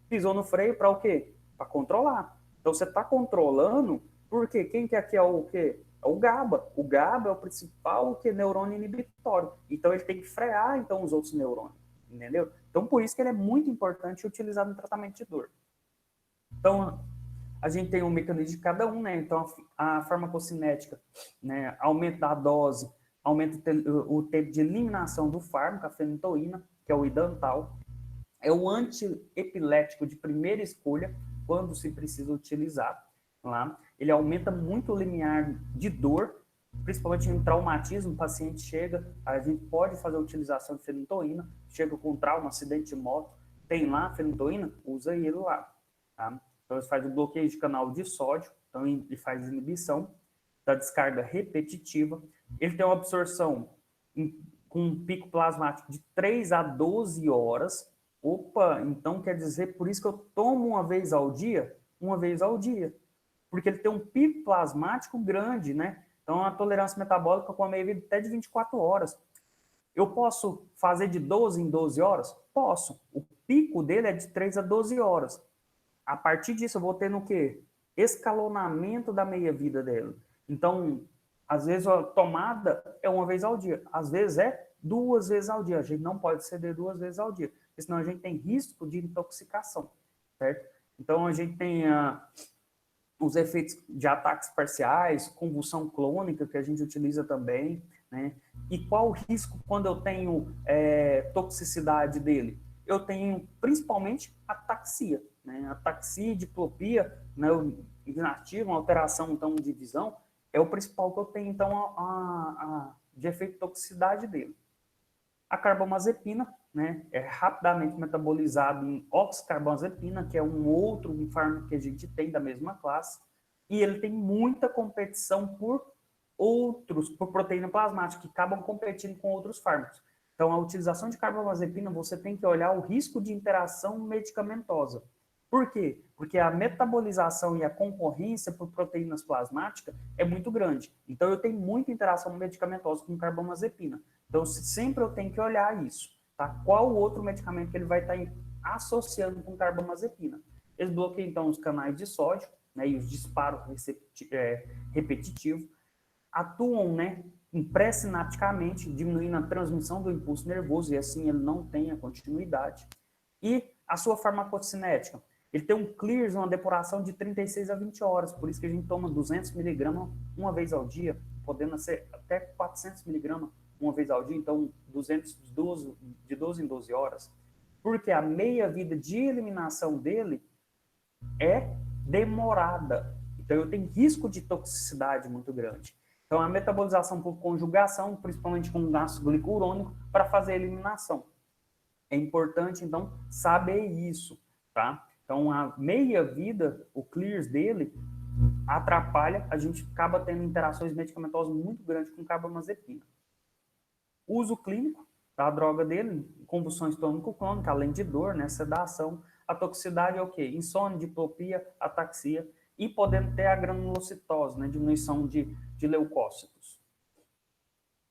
pisou no freio para o quê? Para controlar. Então, você está controlando, porque quem que aqui é o quê? É o GABA. O GABA é o principal neurônio inibitório. Então, ele tem que frear, então, os outros neurônios. Entendeu? Então, por isso que ele é muito importante utilizado no tratamento de dor. Então, a gente tem um mecanismo de cada um, né? Então, a farmacocinética, né? Aumenta a dose, aumenta o tempo de eliminação do fármaco, a fenitoína, que é o idantal. É o antiepilético de primeira escolha, quando se precisa utilizar. Lá. Ele aumenta muito o limiar de dor, principalmente em traumatismo. O paciente chega, a gente pode fazer a utilização de fenitoína, chega com trauma, acidente de moto, tem lá fenitoína, usa ele lá. Tá? Então, ele faz o bloqueio de canal de sódio, então ele faz inibição da descarga repetitiva. Ele tem uma absorção com um pico plasmático de 3 a 12 horas. Opa, então quer dizer, por isso que eu tomo uma vez ao dia? Uma vez ao dia. Porque ele tem um pico plasmático grande, né? Então, a tolerância metabólica com a meia-vida até de 24 horas. Eu posso fazer de 12 em 12 horas? Posso. O pico dele é de 3 a 12 horas. A partir disso, eu vou tendo o quê? Escalonamento da meia-vida dele. Então, às vezes a tomada é uma vez ao dia. Às vezes é 2 vezes ao dia. A gente não pode ceder 2 vezes ao dia, porque senão a gente tem risco de intoxicação, certo? Então, a gente tem os efeitos de ataques parciais, convulsão clônica, que a gente utiliza também, né? E qual o risco quando eu tenho toxicidade dele? Eu tenho principalmente ataxia, né? Ataxia, diplopia, né? Inativa, uma alteração então de visão, é o principal que eu tenho então de efeito de toxicidade dele. A carbamazepina, né, é rapidamente metabolizado em oxcarbamazepina, que é um outro fármaco que a gente tem da mesma classe, e ele tem muita competição por proteína plasmática, que acabam competindo com outros fármacos. Então, a utilização de carbamazepina, você tem que olhar o risco de interação medicamentosa. Por quê? Porque a metabolização e a concorrência por proteínas plasmáticas é muito grande. Então, eu tenho muita interação medicamentosa com carbamazepina. Então, sempre eu tenho que olhar isso. Tá? Qual o outro medicamento que ele vai estar associando com carbamazepina? Eles bloqueiam, então, os canais de sódio, né, e os disparos repetitivos. Atuam, né, pré-sinapticamente, diminuindo a transmissão do impulso nervoso, e assim ele não tem a continuidade. E a sua farmacocinética? Ele tem um clears, uma depuração de 36 a 20 horas, por isso que a gente toma 200 miligramas uma vez ao dia, podendo ser até 400 miligramas uma vez ao dia, então 200 de 12 em 12 horas. Porque a meia-vida de eliminação dele é demorada. Então, eu tenho risco de toxicidade muito grande. Então, a metabolização por conjugação, principalmente com ácido glicurônico, para fazer a eliminação. É importante, então, saber isso, tá? Então, a meia-vida, o clears dele, atrapalha, a gente acaba tendo interações medicamentosas muito grandes com carbamazepina. Uso clínico da droga dele, convulsões tônico-clônicas, além de dor, né, sedação. A toxicidade é o quê? Insônia, diplopia, ataxia e podendo ter a granulocitose, né, diminuição de leucócitos.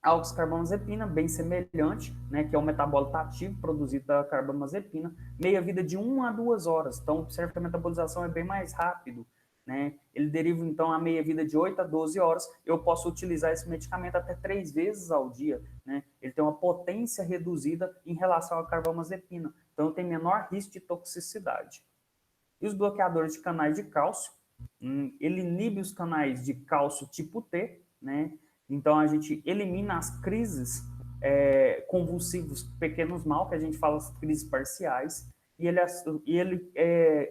A oxcarbamazepina, bem semelhante, né, que é o metabólito ativo produzido da carbamazepina, meia-vida de 1 a 2 horas. Então, observe que a metabolização é bem mais rápido, né? Ele deriva, então, a meia-vida de 8 a 12 horas. Eu posso utilizar esse medicamento até 3 vezes ao dia, né? Ele tem uma potência reduzida em relação à carbamazepina. Então, tem menor risco de toxicidade. E os bloqueadores de canais de cálcio, Ele inibe os canais de cálcio tipo T, né? Então, a gente elimina as crises convulsivos pequenos mal, que a gente fala as crises parciais,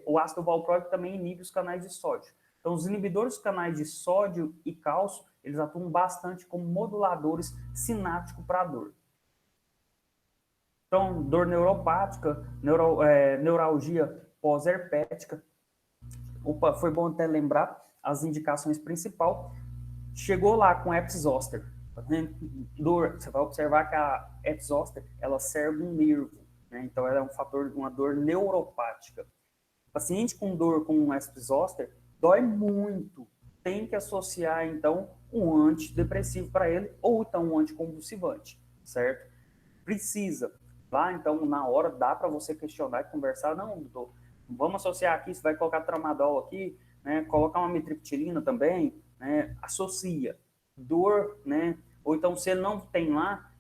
o ácido valproico também inibe os canais de sódio. Então, os inibidores dos canais de sódio e cálcio, eles atuam bastante como moduladores sinápticos para a dor. Então, dor neuropática, neuralgia pós-herpética. Opa, foi bom até lembrar as indicações principais. Chegou lá com Epizoster. Dor, você vai observar que a Epizoster, ela serve um nervo, né? Então, ela é um fator, uma dor neuropática. Paciente com dor com um Epizoster dói muito. Tem que associar, então, um antidepressivo para ele ou então um anticonvulsivante, certo? Precisa. Lá, então, na hora, dá para você questionar e conversar. Não, doutor, vamos associar aqui, você vai colocar tramadol aqui, né? Colocar uma mitriptilina também, né? Associa. Dor, né? Ou então, se ele não tem lá,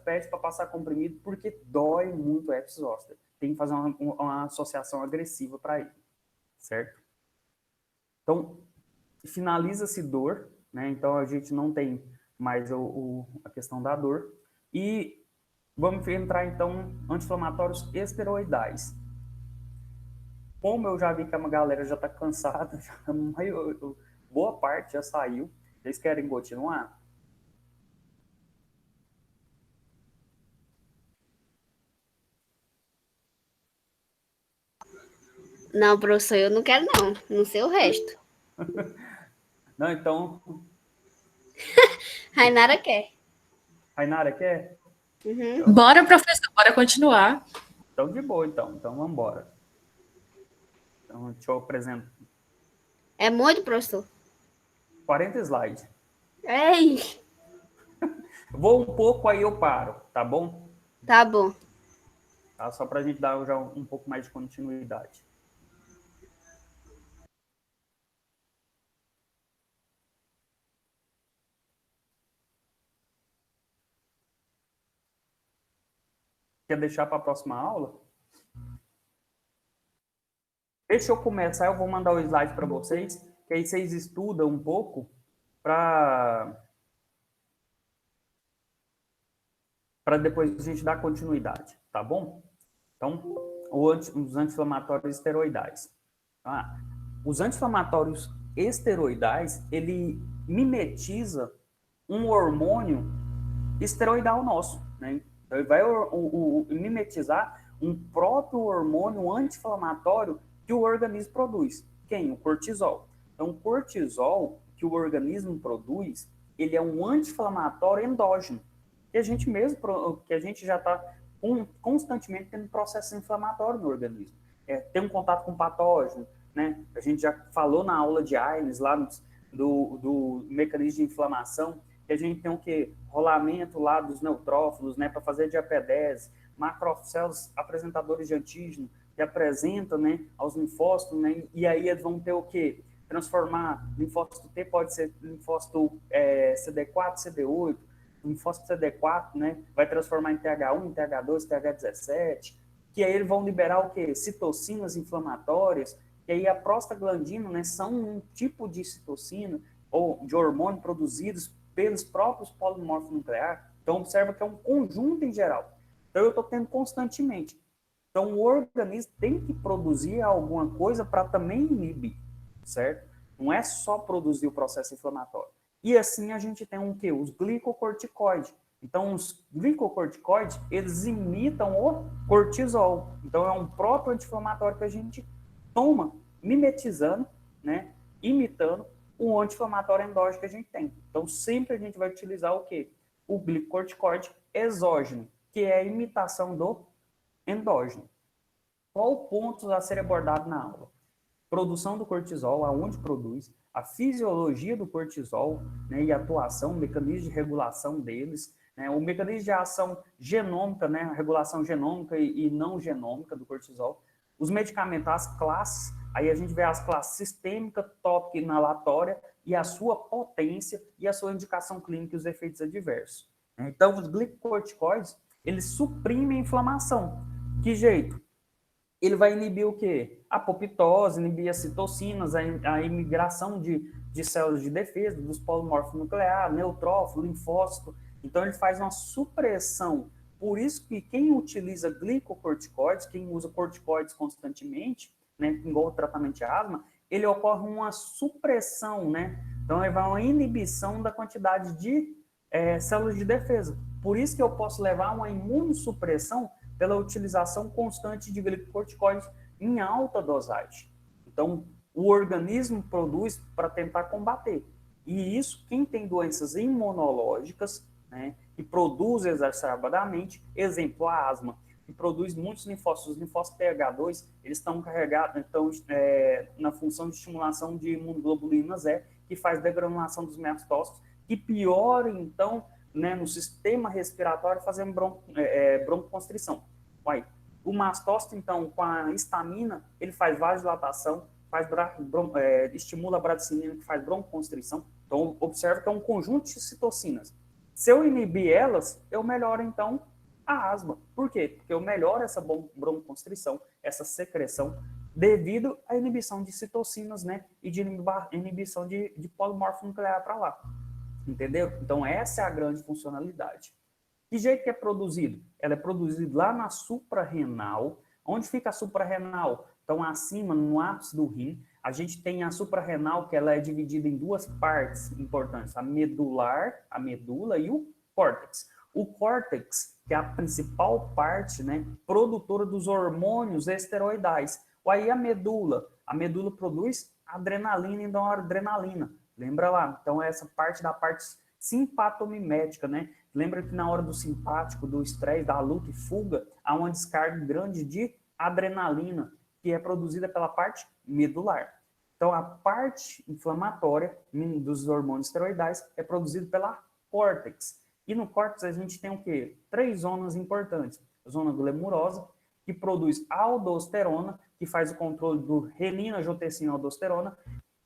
pede para passar comprimido, porque dói muito o Epizoster. Tem que fazer uma associação agressiva para ele, certo? Então, finaliza-se dor, né? Então, a gente não tem mais a questão da dor. E vamos entrar, então, anti-inflamatórios esteroidais. Como eu já vi que a galera já está cansada, boa parte já saiu. Vocês querem continuar? Não, professor, eu não quero não. Não sei o resto. Não, então... Rainara quer. Rainara quer? Uhum. Então, bora, professor, bora continuar. Então, de boa, então. Então, vamos embora. Então, deixa eu apresentar. É muito, professor? 40 slides. Ei! Vou um pouco, aí eu paro, tá bom? Tá bom. Tá? Só para a gente dar já um pouco mais de continuidade. Quer deixar para a próxima aula? Deixa eu começar, eu vou mandar o slide para vocês, que aí vocês estudam um pouco para depois a gente dar continuidade, tá bom? Então, os anti-inflamatórios esteroidais. Os anti-inflamatórios esteroidais, ele mimetiza um hormônio esteroidal nosso, né? Então, ele vai mimetizar um próprio hormônio anti-inflamatório que o organismo produz. Quem? O cortisol. Então, o cortisol que o organismo produz, ele é um anti-inflamatório endógeno, que a gente mesmo, que a gente já está constantemente tendo processo inflamatório no organismo. Tem um contato com patógeno, né? A gente já falou na aula de Aines, lá do mecanismo de inflamação, que a gente tem o quê? Rolamento lá dos neutrófilos, né? Para fazer diapedese, macrocélulas apresentadores de antígeno, que apresentam, né, aos linfócitos, né? E aí eles vão ter o quê? Transformar linfócito T, pode ser linfócito CD4, CD8, linfócito CD4, né, vai transformar em TH1, TH2, TH17, que aí eles vão liberar o quê? Citocinas inflamatórias, que aí a prostaglandina, né, são um tipo de citocina ou de hormônio produzidos pelos próprios polimorfos nucleares. Então, observa que é um conjunto em geral. Então, eu estou tendo constantemente. Então, o organismo tem que produzir alguma coisa para também inibir, certo? Não é só produzir o processo inflamatório. E assim a gente tem o quê? Os glicocorticoides. Então, os glicocorticoides, eles imitam o cortisol. Então, é um próprio anti-inflamatório que a gente toma, mimetizando, né? Imitando o anti-inflamatório endógeno que a gente tem. Então, sempre a gente vai utilizar o quê? O glicocorticoide exógeno, que é a imitação do endógeno. Qual pontos a ser abordado na aula? Produção do cortisol, aonde produz, a fisiologia do cortisol, né, e a atuação, o mecanismo de regulação deles, né, o mecanismo de ação genômica, né, a regulação genômica e não genômica do cortisol, os medicamentos, as classes, aí a gente vê as classes sistêmica, tópica e inalatória, e a sua potência e a sua indicação clínica e os efeitos adversos. Então, os glicocorticoides, eles suprimem a inflamação. Que jeito? ele vai inibir o quê? A apoptose, inibir as citocinas, a imigração de células de defesa, dos polimorfos nucleares, neutrófilo, linfócito. Então, ele faz uma supressão. Por isso que quem utiliza glicocorticoides, quem usa corticoides constantemente, né, igual o tratamento de asma, ele ocorre uma supressão, né? Então, ele vai uma inibição da quantidade de células de defesa. Por isso que eu posso levar uma imunossupressão pela utilização constante de glicocorticoides em alta dosagem. Então, o organismo produz para tentar combater. E isso, quem tem doenças imunológicas, né, que produz exacerbadamente, exemplo, a asma, que produz muitos linfócitos. Os linfócitos TH2, eles estão carregados na função de estimulação de imunoglobulinas E, que faz degranulação dos mastócitos, que piora, então, né, no sistema respiratório, fazendo broncoconstrição. O mastócito, então, com a histamina, ele faz vasodilatação, estimula a bradicinina, que faz broncoconstrição. Então, observa que é um conjunto de citocinas. Se eu inibir elas, eu melhoro, então, a asma. Por quê? Porque eu melhoro essa broncoconstrição, essa secreção, devido à inibição de citocinas, né? E de inibição de polimorfo nuclear para lá. Entendeu? Então, essa é a grande funcionalidade. Que jeito que é produzido? Ela é produzida lá na suprarrenal. Onde fica a suprarrenal? Então, acima, no ápice do rim, a gente tem a suprarrenal, que ela é dividida em duas partes importantes, a medula e o córtex. O córtex, que é a principal parte, né, produtora dos hormônios esteroidais. Aí a medula produz adrenalina e noradrenalina. Lembra lá? Então, essa parte da parte simpatomimética, né? Lembra que na hora do simpático, do estresse, da luta e fuga, há uma descarga grande de adrenalina, que é produzida pela parte medular. Então, a parte inflamatória dos hormônios esteroidais é produzida pela córtex. E no córtex a gente tem o quê? 3 zonas importantes. A zona glamurosa, que produz aldosterona, que faz o controle do renina, angiotensina, aldosterona,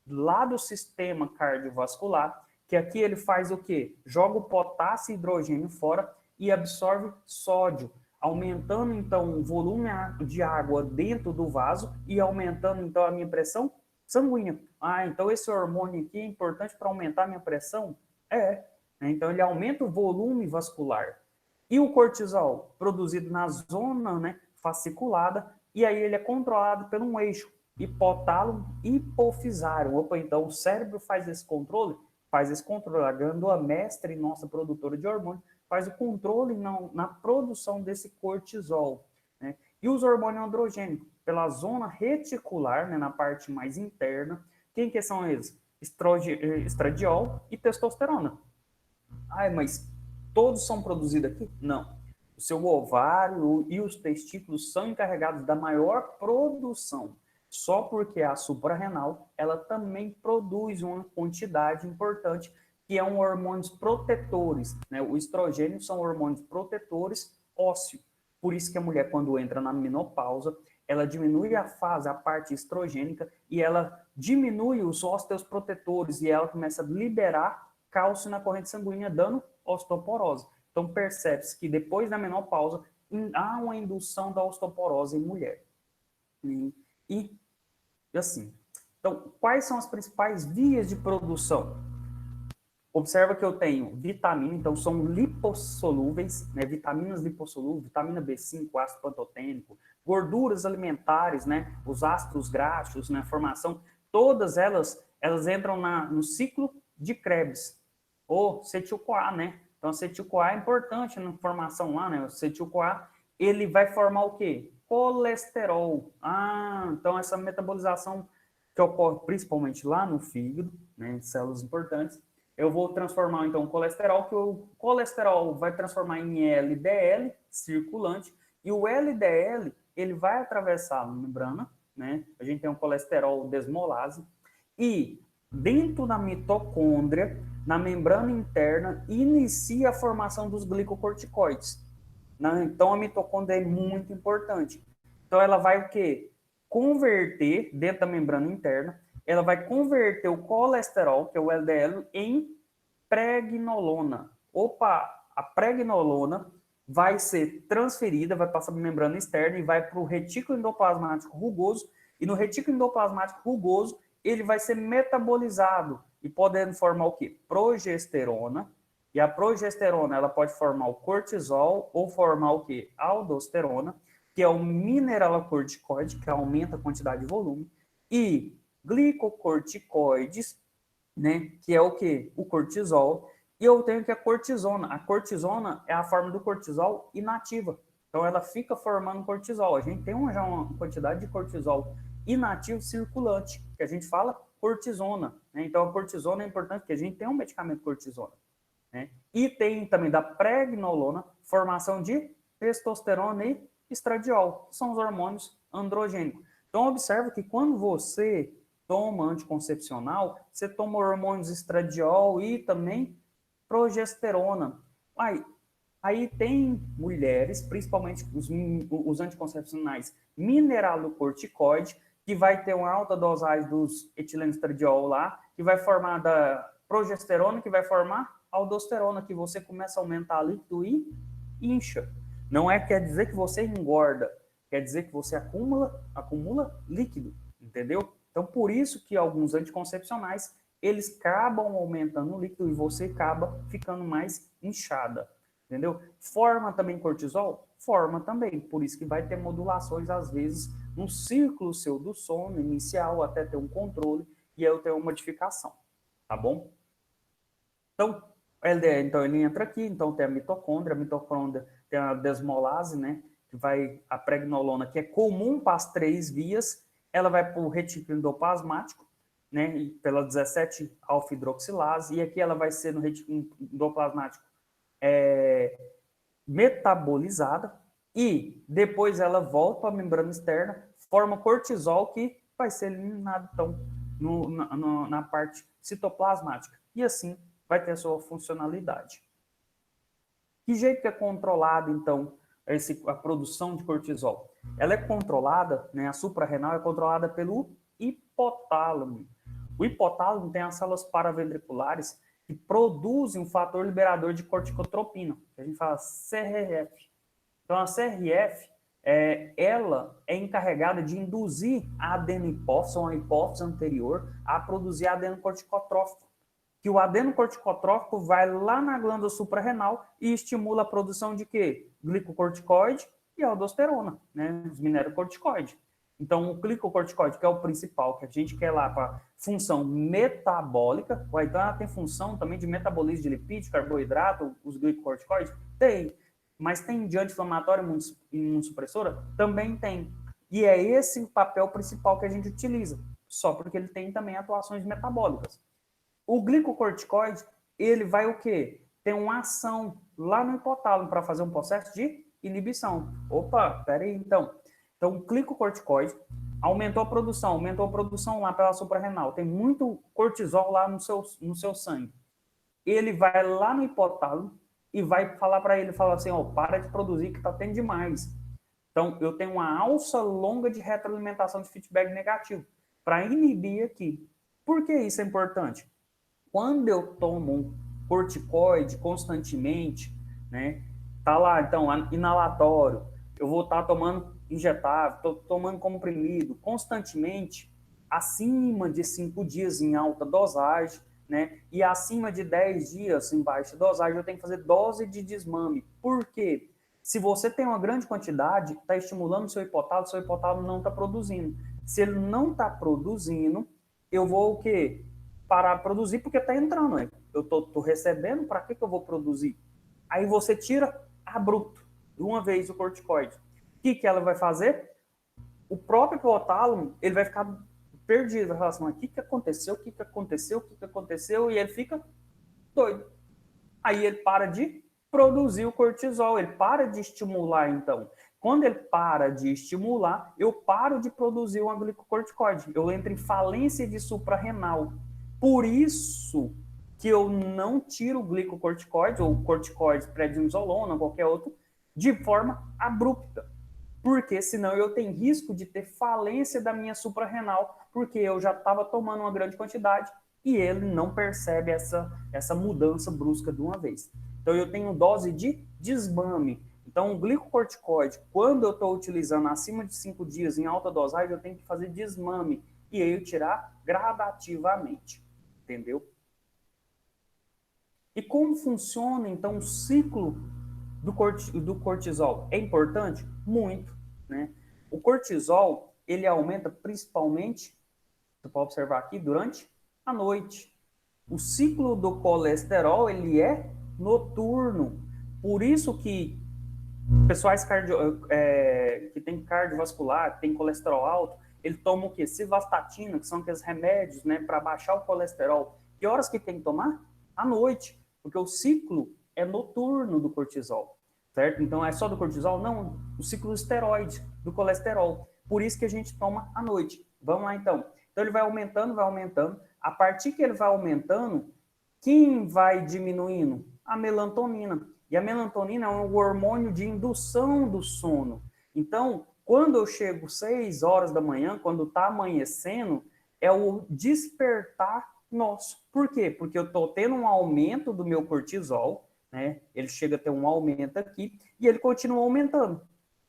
lá do sistema cardiovascular, que aqui ele faz o quê? Joga o potássio e hidrogênio fora e absorve sódio, aumentando, então, o volume de água dentro do vaso e aumentando, então, a minha pressão sanguínea. Então esse hormônio aqui é importante para aumentar a minha pressão? Então, ele aumenta o volume vascular. E o cortisol? Produzido na zona, né, fasciculada, e aí ele é controlado por um eixo hipotálamo hipofisário. Então, o cérebro faz esse controle, a glândula mestre, nossa produtora de hormônio, faz o controle na produção desse cortisol. Né? E os hormônios androgênicos, pela zona reticular, né, na parte mais interna, quem que são eles? Estradiol e testosterona. Mas todos são produzidos aqui? Não. O seu ovário e os testículos são encarregados da maior produção. Só porque a suprarrenal, ela também produz uma quantidade importante, que é um hormônios protetores. Né? O estrogênio são hormônios protetores ósseo. Por isso que a mulher, quando entra na menopausa, ela diminui a parte estrogênica, e ela diminui os ósteos protetores, e ela começa a liberar cálcio na corrente sanguínea, dando osteoporose. Então, percebe-se que depois da menopausa, há uma indução da osteoporose em mulher. E assim, então, quais são as principais vias de produção? Observa que eu tenho vitamina, então são lipossolúveis, né? Vitaminas lipossolúveis, vitamina B5, ácido pantotênico, gorduras alimentares, né? Os ácidos graxos, né? Formação, todas elas entram no ciclo de Krebs, ou acetil-CoA, né? Então, acetil-CoA é importante na formação lá, né? O acetil-CoA, ele vai formar o quê? Colesterol. Então essa metabolização que ocorre principalmente lá no fígado, né? Em células importantes, eu vou transformar, então, o colesterol, que o colesterol vai transformar em LDL, circulante, e o LDL, ele vai atravessar a membrana, né? A gente tem um colesterol desmolase, e dentro da mitocôndria, na membrana interna, inicia a formação dos glicocorticoides. Então, a mitocôndria é muito importante. Então, ela vai o quê? Converter, dentro da membrana interna, ela vai converter o colesterol, que é o LDL, em pregnolona. A pregnolona vai ser transferida, vai passar por membrana externa e vai para o retículo endoplasmático rugoso, e no retículo endoplasmático rugoso ele vai ser metabolizado e podendo formar o quê? Progesterona, e a progesterona ela pode formar o cortisol ou formar o quê? Aldosterona, que é o mineralocorticoide, que aumenta a quantidade de volume, e glicocorticoides, né, que é o quê? O cortisol. E eu tenho que a cortisona. A cortisona é a forma do cortisol inativa. Então, ela fica formando cortisol. A gente tem já uma quantidade de cortisol inativo circulante, que a gente fala cortisona. Né? Então, a cortisona é importante porque a gente tem um medicamento cortisona. Né? E tem também da pregnolona, formação de testosterona e estradiol, que são os hormônios androgênicos. Então, observa que quando você toma anticoncepcional, você toma hormônios estradiol e também progesterona. Aí tem mulheres, principalmente os anticoncepcionais mineralocorticoide, que vai ter uma alta dosagem dos etilenestradiol lá, que vai formar da progesterona, que vai formar aldosterona, que você começa a aumentar líquido e incha. Não quer dizer que você engorda, quer dizer que você acumula líquido, entendeu? Então, por isso que alguns anticoncepcionais, eles acabam aumentando o líquido e você acaba ficando mais inchada, entendeu? Forma também cortisol? Forma também, por isso que vai ter modulações, às vezes, no ciclo seu do sono inicial, até ter um controle, e aí eu tenho uma modificação, tá bom? Então, então ele entra aqui, então tem a mitocôndria tem a desmolase, né, que vai, a pregnolona, que é comum para as 3 vias, ela vai para o retículo endoplasmático, né, pela 17-alfa-hidroxilase, e aqui ela vai ser no retículo endoplasmático metabolizada, e depois ela volta para a membrana externa, forma cortisol, que vai ser eliminado, então, na parte citoplasmática. E assim vai ter a sua funcionalidade. Que jeito que é controlado, então, a produção de cortisol? Ela é controlada, né, a suprarrenal é controlada pelo hipotálamo. O hipotálamo tem as células paraventriculares que produzem um fator liberador de corticotropina, que a gente fala CRF. Então, a CRF, ela é encarregada de induzir a adenopófise, ou a hipófise anterior, a produzir adenocorticotrófico, que o adenocorticotrófico vai lá na glândula suprarrenal e estimula a produção de quê? Glicocorticoide e aldosterona, né? Os minerocorticoides. Então, o glicocorticoide, que é o principal, que a gente quer lá para função metabólica, então ela tem função também de metabolismo de lipídio, carboidrato, os glicocorticoides? Tem. Mas tem de anti-inflamatória imunossupressora? Também tem. E é esse o papel principal que a gente utiliza, só porque ele tem também atuações metabólicas. O glicocorticoide, ele vai o quê? Tem uma ação lá no hipotálamo para fazer um processo de inibição. Opa, peraí, então. Então, o glicocorticoide aumentou a produção lá pela suprarrenal. Tem muito cortisol lá no seu sangue. Ele vai lá no hipotálamo e vai falar para ele, fala assim, para de produzir que está tendo demais. Então, eu tenho uma alça longa de retroalimentação de feedback negativo para inibir aqui. Por que isso é importante? Quando eu tomo um corticoide constantemente, né, tá lá, então, inalatório, eu vou estar tomando injetável, estou tomando comprimido constantemente, acima de 5 dias em alta dosagem, né, e acima de 10 dias em baixa dosagem, eu tenho que fazer dose de desmame. Por quê? Se você tem uma grande quantidade, está estimulando o seu hipotálamo não está produzindo. Se ele não está produzindo, eu vou o quê? Parar de produzir porque está entrando. Né? Eu estou recebendo, para que eu vou produzir? Aí você tira abrupto, de uma vez, o corticoide. O que ela vai fazer? O próprio hipotálamo, ele vai ficar perdido. Vai falar assim, o que aconteceu? E ele fica doido. Aí ele para de produzir o cortisol, ele para de estimular, então. Quando ele para de estimular, eu paro de produzir uma glicocorticoide. Eu entro em falência de suprarrenal. Por isso que eu não tiro o glicocorticoide ou corticoide, prednisolona, qualquer outro, de forma abrupta. Porque senão eu tenho risco de ter falência da minha suprarrenal, porque eu já estava tomando uma grande quantidade e ele não percebe essa mudança brusca de uma vez. Então eu tenho dose de desmame. Então, o glicocorticoide, quando eu estou utilizando acima de 5 dias em alta dosagem, eu tenho que fazer desmame e aí eu tirar gradativamente, entendeu? E como funciona, então, o ciclo do cortisol? É importante? Muito, né? O cortisol, ele aumenta principalmente, você pode observar aqui, durante a noite. O ciclo do colesterol, ele é noturno. Por isso que pessoais que têm cardiovascular, que têm colesterol alto, ele toma o quê? Civastatina, que são aqueles remédios, né, para baixar o colesterol. Que horas que tem que tomar? À noite, porque o ciclo é noturno do cortisol, certo? Então, é só do cortisol? Não, o ciclo esteroide do colesterol. Por isso que a gente toma à noite. Vamos lá, então. Então, ele vai aumentando, vai aumentando. A partir que ele vai aumentando, quem vai diminuindo? A melatonina. E a melatonina é um hormônio de indução do sono. Então, quando eu chego 6 horas da manhã, quando está amanhecendo, é o despertar nosso. Por quê? Porque eu estou tendo um aumento do meu cortisol, né? Ele chega a ter um aumento aqui e ele continua aumentando.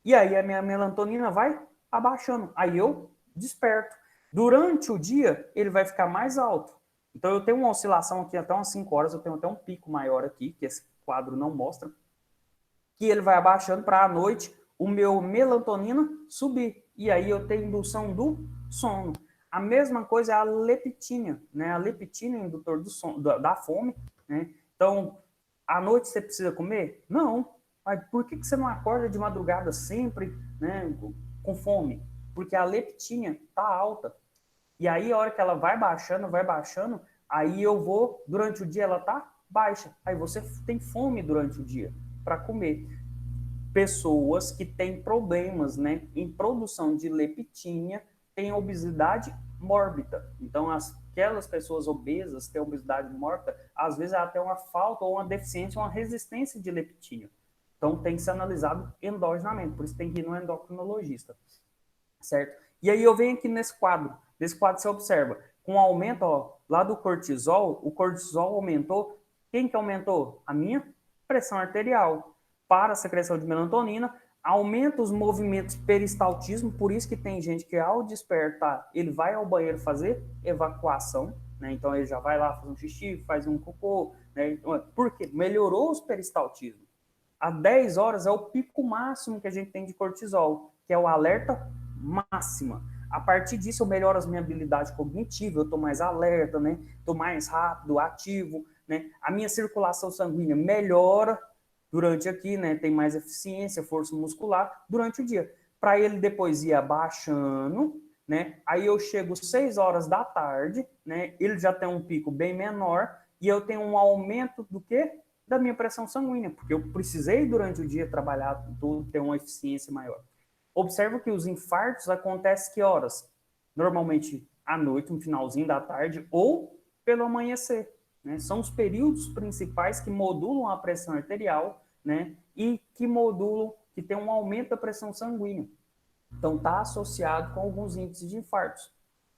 E aí a minha melatonina vai abaixando. Aí eu desperto. Durante o dia, ele vai ficar mais alto. Então, eu tenho uma oscilação aqui até umas 5 horas, eu tenho até um pico maior aqui, que esse quadro não mostra, que ele vai abaixando para à noite o meu melatonina subir. E aí eu tenho indução do sono. A mesma coisa é a leptina, né? A leptina é indutor do sono, da fome, né? Então, à noite você precisa comer? Não. Mas por que você não acorda de madrugada sempre, né, com fome? Porque a leptina está alta. E aí, a hora que ela vai baixando, aí eu vou, durante o dia ela tá baixa. Aí você tem fome durante o dia para comer. Pessoas que têm problemas, né, em produção de leptina têm obesidade mórbida. Então, aquelas pessoas obesas têm obesidade mórbida, às vezes ela tem uma falta ou uma deficiência, uma resistência de leptina. Então, tem que ser analisado endogenamente, por isso tem que ir no endocrinologista, certo? E aí eu venho aqui nesse quadro você observa, com o aumento ó, lá do cortisol, o cortisol aumentou. Quem que aumentou? A minha pressão arterial. Para a secreção de melatonina, aumenta os movimentos peristaltismo, por isso que tem gente que ao despertar, ele vai ao banheiro fazer evacuação, né? Então ele já vai lá fazer um xixi, faz um cocô, né? Por quê? Melhorou os peristaltismos. Às 10 horas é o pico máximo que a gente tem de cortisol, que é o alerta máxima. A partir disso, eu melhoro as minhas habilidades cognitivas, eu estou mais alerta, né? Estou mais rápido, ativo, né? A minha circulação sanguínea melhora durante aqui, né? Tem mais eficiência, força muscular durante o dia. Para ele depois ir abaixando, né? Aí eu chego 6 horas da tarde, né? Ele já tem um pico bem menor e eu tenho um aumento do quê? Da minha pressão sanguínea, porque eu precisei durante o dia trabalhar tudo, ter uma eficiência maior. Observa que os infartos acontecem que horas? Normalmente à noite, no finalzinho da tarde ou pelo amanhecer. Né? São os períodos principais que modulam a pressão arterial, né? E que modulam, que tem um aumento da pressão sanguínea. Então, está associado com alguns índices de infartos.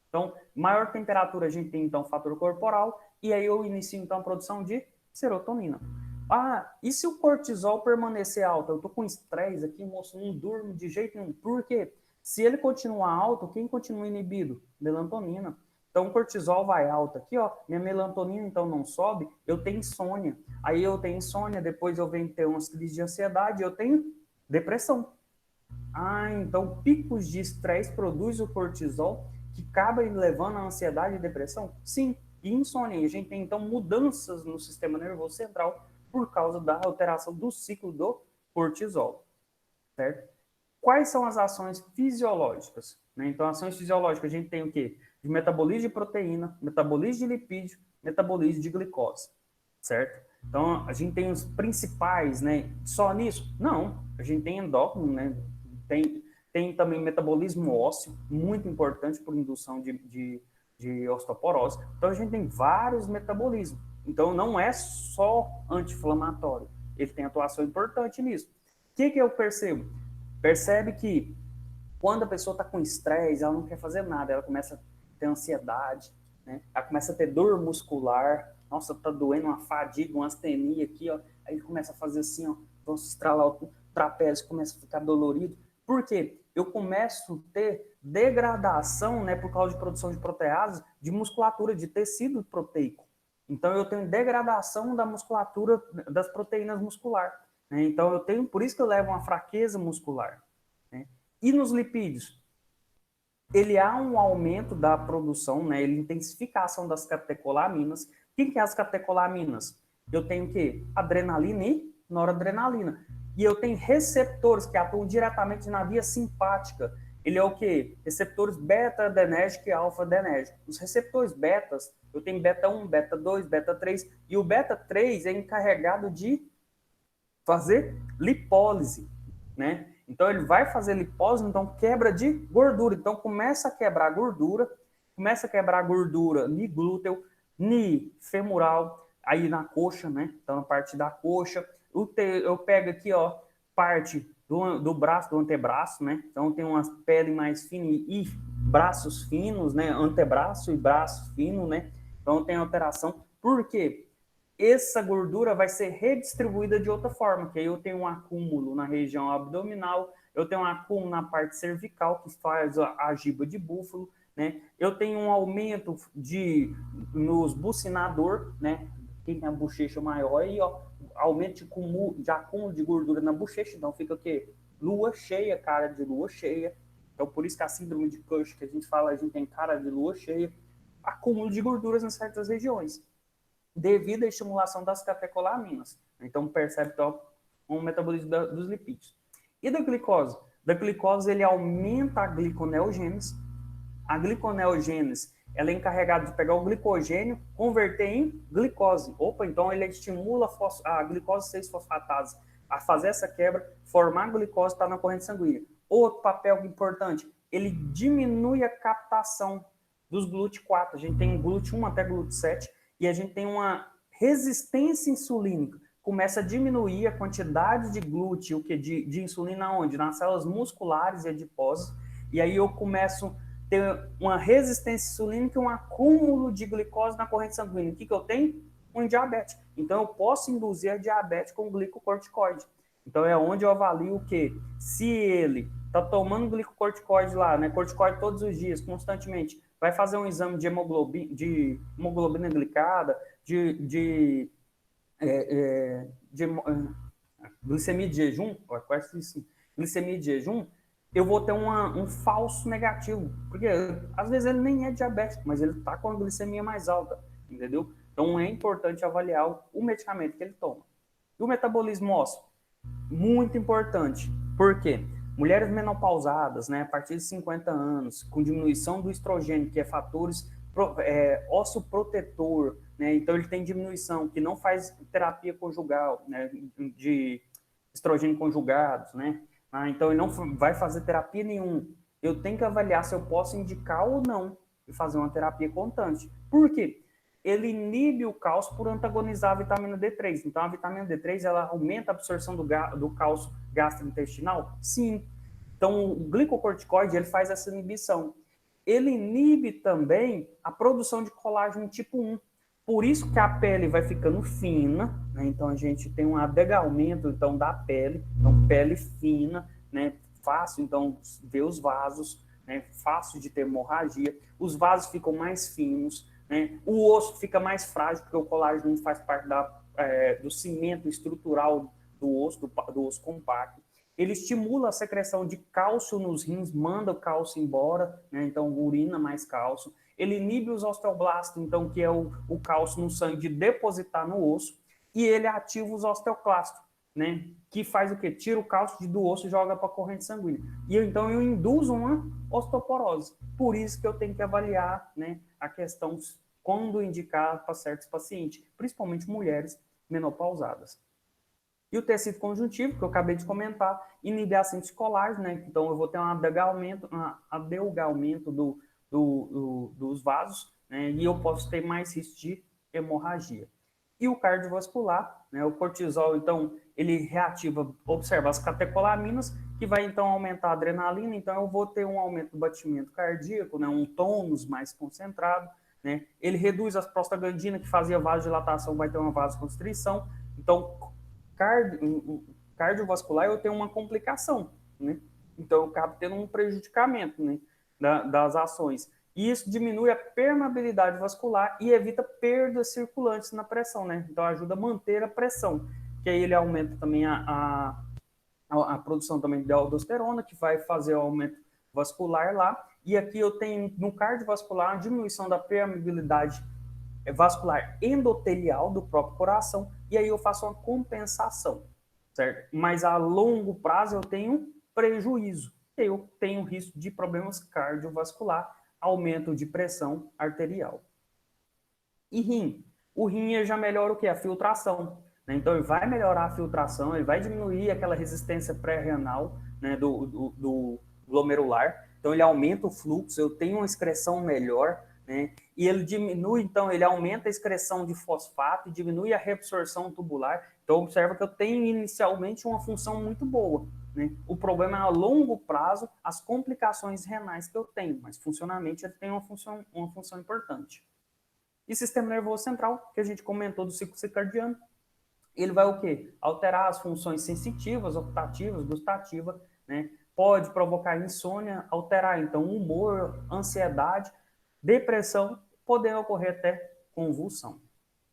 Então, maior temperatura a gente tem, então, fator corporal, e aí eu inicio, então, a produção de serotonina. Ah, e se o cortisol permanecer alto? Eu tô com estresse aqui, moço, não durmo de jeito nenhum. Por quê? Se ele continuar alto, quem continua inibido? Melatonina. Então, o cortisol vai alto aqui, ó. Minha melatonina, então, não sobe. Eu tenho insônia. Aí eu tenho insônia, depois eu venho ter umas crises de ansiedade, eu tenho depressão. Ah, então picos de estresse produz o cortisol que acaba levando a ansiedade e depressão? Sim, e insônia. E a gente tem, então, mudanças no sistema nervoso central por causa da alteração do ciclo do cortisol, certo? Quais são as ações fisiológicas? Né? Então, ações fisiológicas, a gente tem o quê? De metabolismo de proteína, metabolismo de lipídio, metabolismo de glicose, certo? Então, a gente tem os principais, né? Só nisso? Não. A gente tem endócrino, né? Tem também metabolismo ósseo, muito importante por indução de osteoporose. Então, a gente tem vários metabolismos. Então, não é só anti-inflamatório. Ele tem atuação importante nisso. O que eu percebo? Percebe que quando a pessoa está com estresse, ela não quer fazer nada, ela começa a ter ansiedade, né? Ela começa a ter dor muscular. Nossa, tá doendo uma fadiga, uma astenia aqui, ó. Aí começa a fazer assim, ó, vamos estralar trapézio começa a ficar dolorido. Por quê? Eu começo a ter degradação, né, por causa de produção de protease, de musculatura, de tecido proteico. Então, eu tenho degradação da musculatura, das proteínas musculares. Né? Então, eu tenho, por isso que eu levo uma fraqueza muscular. Né? E nos lipídios? Ele há um aumento da produção, né? Ele intensifica a ação das catecolaminas. O que é as catecolaminas? Eu tenho o quê? Adrenalina e noradrenalina. E eu tenho receptores que atuam diretamente na via simpática. Ele é o quê? Receptores beta-adrenérgico e alfa-adrenérgico. Os receptores betas, eu tenho beta 1, beta 2, beta 3, e o beta 3 é encarregado de fazer lipólise, né? Então, ele vai fazer lipólise, então quebra de gordura. Então, começa a quebrar gordura ni glúteo, ni femoral, aí na coxa, né? Então, na parte da coxa. Eu pego aqui, ó, parte do braço, do antebraço, né? Então, tem uma pele mais fina e braços finos, né? Antebraço e braço fino, né? Então, tem alteração. Por quê? Essa gordura vai ser redistribuída de outra forma, que aí eu tenho um acúmulo na região abdominal, eu tenho um acúmulo na parte cervical, que faz a giba de búfalo, né? Eu tenho um aumento nos bucinador, né? Quem tem a bochecha maior aí, ó, aumento de acúmulo de gordura na bochecha, então fica o quê? Lua cheia, cara de lua cheia. Então, por isso que a síndrome de Cush, que a gente fala, a gente tem cara de lua cheia, acúmulo de gorduras em certas regiões, devido à estimulação das catecolaminas. Então, percebe então, um metabolismo dos lipídios. E da glicose? Da glicose, ele aumenta a gliconeogênese. A gliconeogênese, ela é encarregada de pegar o glicogênio, converter em glicose. Opa, então ele estimula a glicose 6-fosfatase a fazer essa quebra, formar a glicose, está na corrente sanguínea. Outro papel importante, ele diminui a captação dos GLUT4. A gente tem GLUT1 até GLUT7, e a gente tem uma resistência insulínica. Começa a diminuir a quantidade de glúteo, de insulina onde? Nas células musculares e adiposas. E aí eu começo a ter uma resistência insulínica e um acúmulo de glicose na corrente sanguínea. O que eu tenho? Um diabetes. Então eu posso induzir a diabetes com glicocorticoide. Então é onde eu avalio o quê? Se ele está tomando glicocorticoide lá, né, corticoide todos os dias, constantemente, vai fazer um exame de hemoglobina glicada, de glicemia de jejum, quase isso, glicemia de jejum, eu vou ter um falso negativo, porque às vezes ele nem é diabético, mas ele está com a glicemia mais alta, entendeu? Então é importante avaliar o medicamento que ele toma. E o metabolismo ósseo? Muito importante. Por quê? Mulheres menopausadas, né, a partir de 50 anos, com diminuição do estrogênio, que é fatores ósseo protetor, né, então ele tem diminuição, que não faz terapia conjugal, né, de estrogênio conjugados, né, então ele não vai fazer terapia nenhuma. Eu tenho que avaliar se eu posso indicar ou não e fazer uma terapia constante. Por quê? Ele inibe o cálcio por antagonizar a vitamina D3. Então, a vitamina D3, ela aumenta a absorção do cálcio gastrointestinal? Sim. Então, o glicocorticoide, ele faz essa inibição. Ele inibe também a produção de colágeno tipo 1. Por isso que a pele vai ficando fina, né? Então, a gente tem um adegamento, então, da pele. Então, pele fina, né? Fácil, então, ver os vasos, né? Fácil de ter hemorragia. Os vasos ficam mais finos, né? O osso fica mais frágil, porque o colágeno faz parte do cimento estrutural do osso compacto. Ele estimula a secreção de cálcio nos rins, manda o cálcio embora, né? Então urina mais cálcio. Ele inibe os osteoblastos, então, que é o cálcio no sangue, de depositar no osso. E ele ativa os osteoclastos, né? Que faz o quê? Tira o cálcio do osso e joga para a corrente sanguínea. E então eu induzo uma osteoporose. Por isso que eu tenho que avaliar, né, a questão quando indicar para certos pacientes, principalmente mulheres menopausadas. E o tecido conjuntivo, que eu acabei de comentar, inibe a síntese de colágeno, né? Então eu vou ter um adelgamento dos vasos, né? E eu posso ter mais risco de hemorragia. E o cardiovascular, né? O cortisol, então, ele reativa, observa as catecolaminas, que vai então aumentar a adrenalina, então eu vou ter um aumento do batimento cardíaco, né? Um tônus mais concentrado, né? Ele reduz as prostaglandinas, que fazia vasodilatação, vai ter uma vasoconstrição. Então, cardiovascular, eu tenho uma complicação, né? Então, eu acabo tendo um prejudicamento, né, das ações. E isso diminui a permeabilidade vascular e evita perdas circulantes na pressão, né? Então, ajuda a manter a pressão, que aí ele aumenta também a produção também de aldosterona, que vai fazer o aumento vascular lá. E aqui eu tenho, no cardiovascular, a diminuição da permeabilidade vascular endotelial do próprio coração, e aí eu faço uma compensação, certo? Mas a longo prazo eu tenho prejuízo, eu tenho risco de problemas cardiovascular, aumento de pressão arterial. E rim? O rim já melhora o que? A filtração, né? Então ele vai melhorar a filtração, ele vai diminuir aquela resistência pré-renal, né, do glomerular, então ele aumenta o fluxo, eu tenho uma excreção melhor, né? E ele diminui, então, ele aumenta a excreção de fosfato e diminui a reabsorção tubular. Então, observa que eu tenho inicialmente uma função muito boa, né? O problema é a longo prazo, as complicações renais que eu tenho, mas funcionalmente ele tem uma função importante. E sistema nervoso central, que a gente comentou do ciclo circadiano, ele vai o quê? Alterar as funções sensitivas, optativas, gustativas, né? Pode provocar insônia, alterar, então, humor, ansiedade, depressão, podendo ocorrer até convulsão,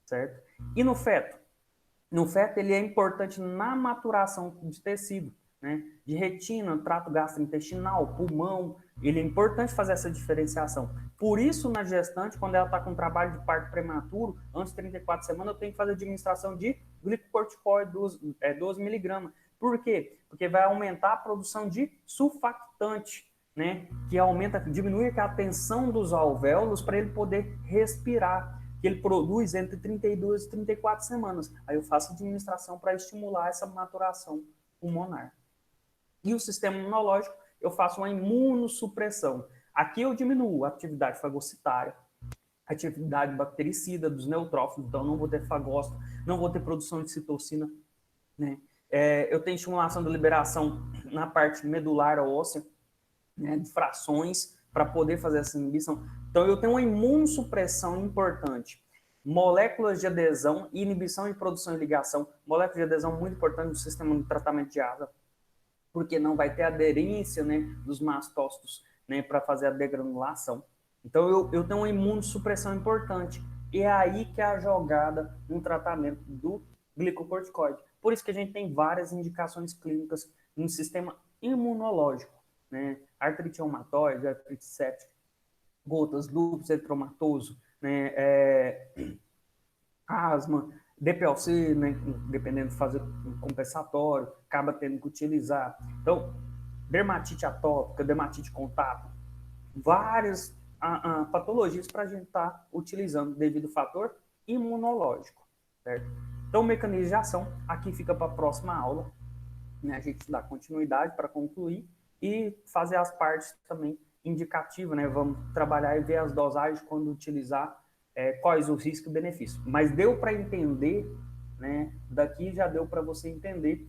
certo? E no feto? No feto, ele é importante na maturação de tecido, né? De retina, trato gastrointestinal, pulmão, ele é importante fazer essa diferenciação. Por isso, na gestante, quando ela está com trabalho de parto prematuro, antes de 34 semanas, eu tenho que fazer administração de glicocorticoide, 12 miligramas. Por quê? Porque vai aumentar a produção de surfactante, né? Que diminui a tensão dos alvéolos para ele poder respirar, que ele produz entre 32 e 34 semanas. Aí eu faço administração para estimular essa maturação pulmonar. E o sistema imunológico, eu faço uma imunossupressão. Aqui eu diminuo a atividade fagocitária, a atividade bactericida dos neutrófilos, então não vou ter fagócito, não vou ter produção de citocina, né? Eu tenho estimulação da liberação na parte medular óssea, né, de frações, para poder fazer essa inibição. Então, eu tenho uma imunossupressão importante. Moléculas de adesão e inibição de produção e ligação. Moléculas de adesão muito importante no sistema de tratamento de asma, porque não vai ter aderência, né, dos mastócitos, né, para fazer a degranulação. Então, eu tenho uma imunossupressão importante. E é aí que é a jogada no tratamento do glicocorticoide. Por isso que a gente tem várias indicações clínicas no sistema imunológico, né? Artrite reumatoide, artrite séptica, gotas, lúpus eritematoso, né? Asma, DPLC, né? Dependendo de fazer um compensatório, acaba tendo que utilizar. Então, dermatite atópica, dermatite de contato, várias patologias para a gente estar utilizando devido ao fator imunológico, certo? Então, o mecanismo de ação aqui fica para a próxima aula, né? A gente dá continuidade para concluir e fazer as partes também indicativas, né? Vamos trabalhar e ver as dosagens quando utilizar, quais os riscos e benefícios. Mas deu para entender, né? Daqui já deu para você entender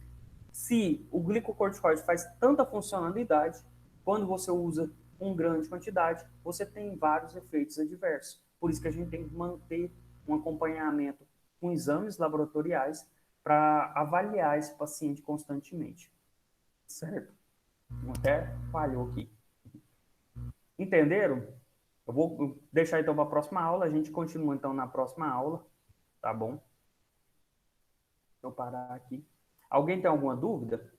se o glicocorticoide faz tanta funcionalidade, quando você usa em grande quantidade, você tem vários efeitos adversos. Por isso que a gente tem que manter um acompanhamento com exames laboratoriais para avaliar esse paciente constantemente. Certo? Até falhou aqui. Entenderam? Eu vou deixar então para a próxima aula. A gente continua então na próxima aula. Tá bom? Deixa eu parar aqui. Alguém tem alguma dúvida?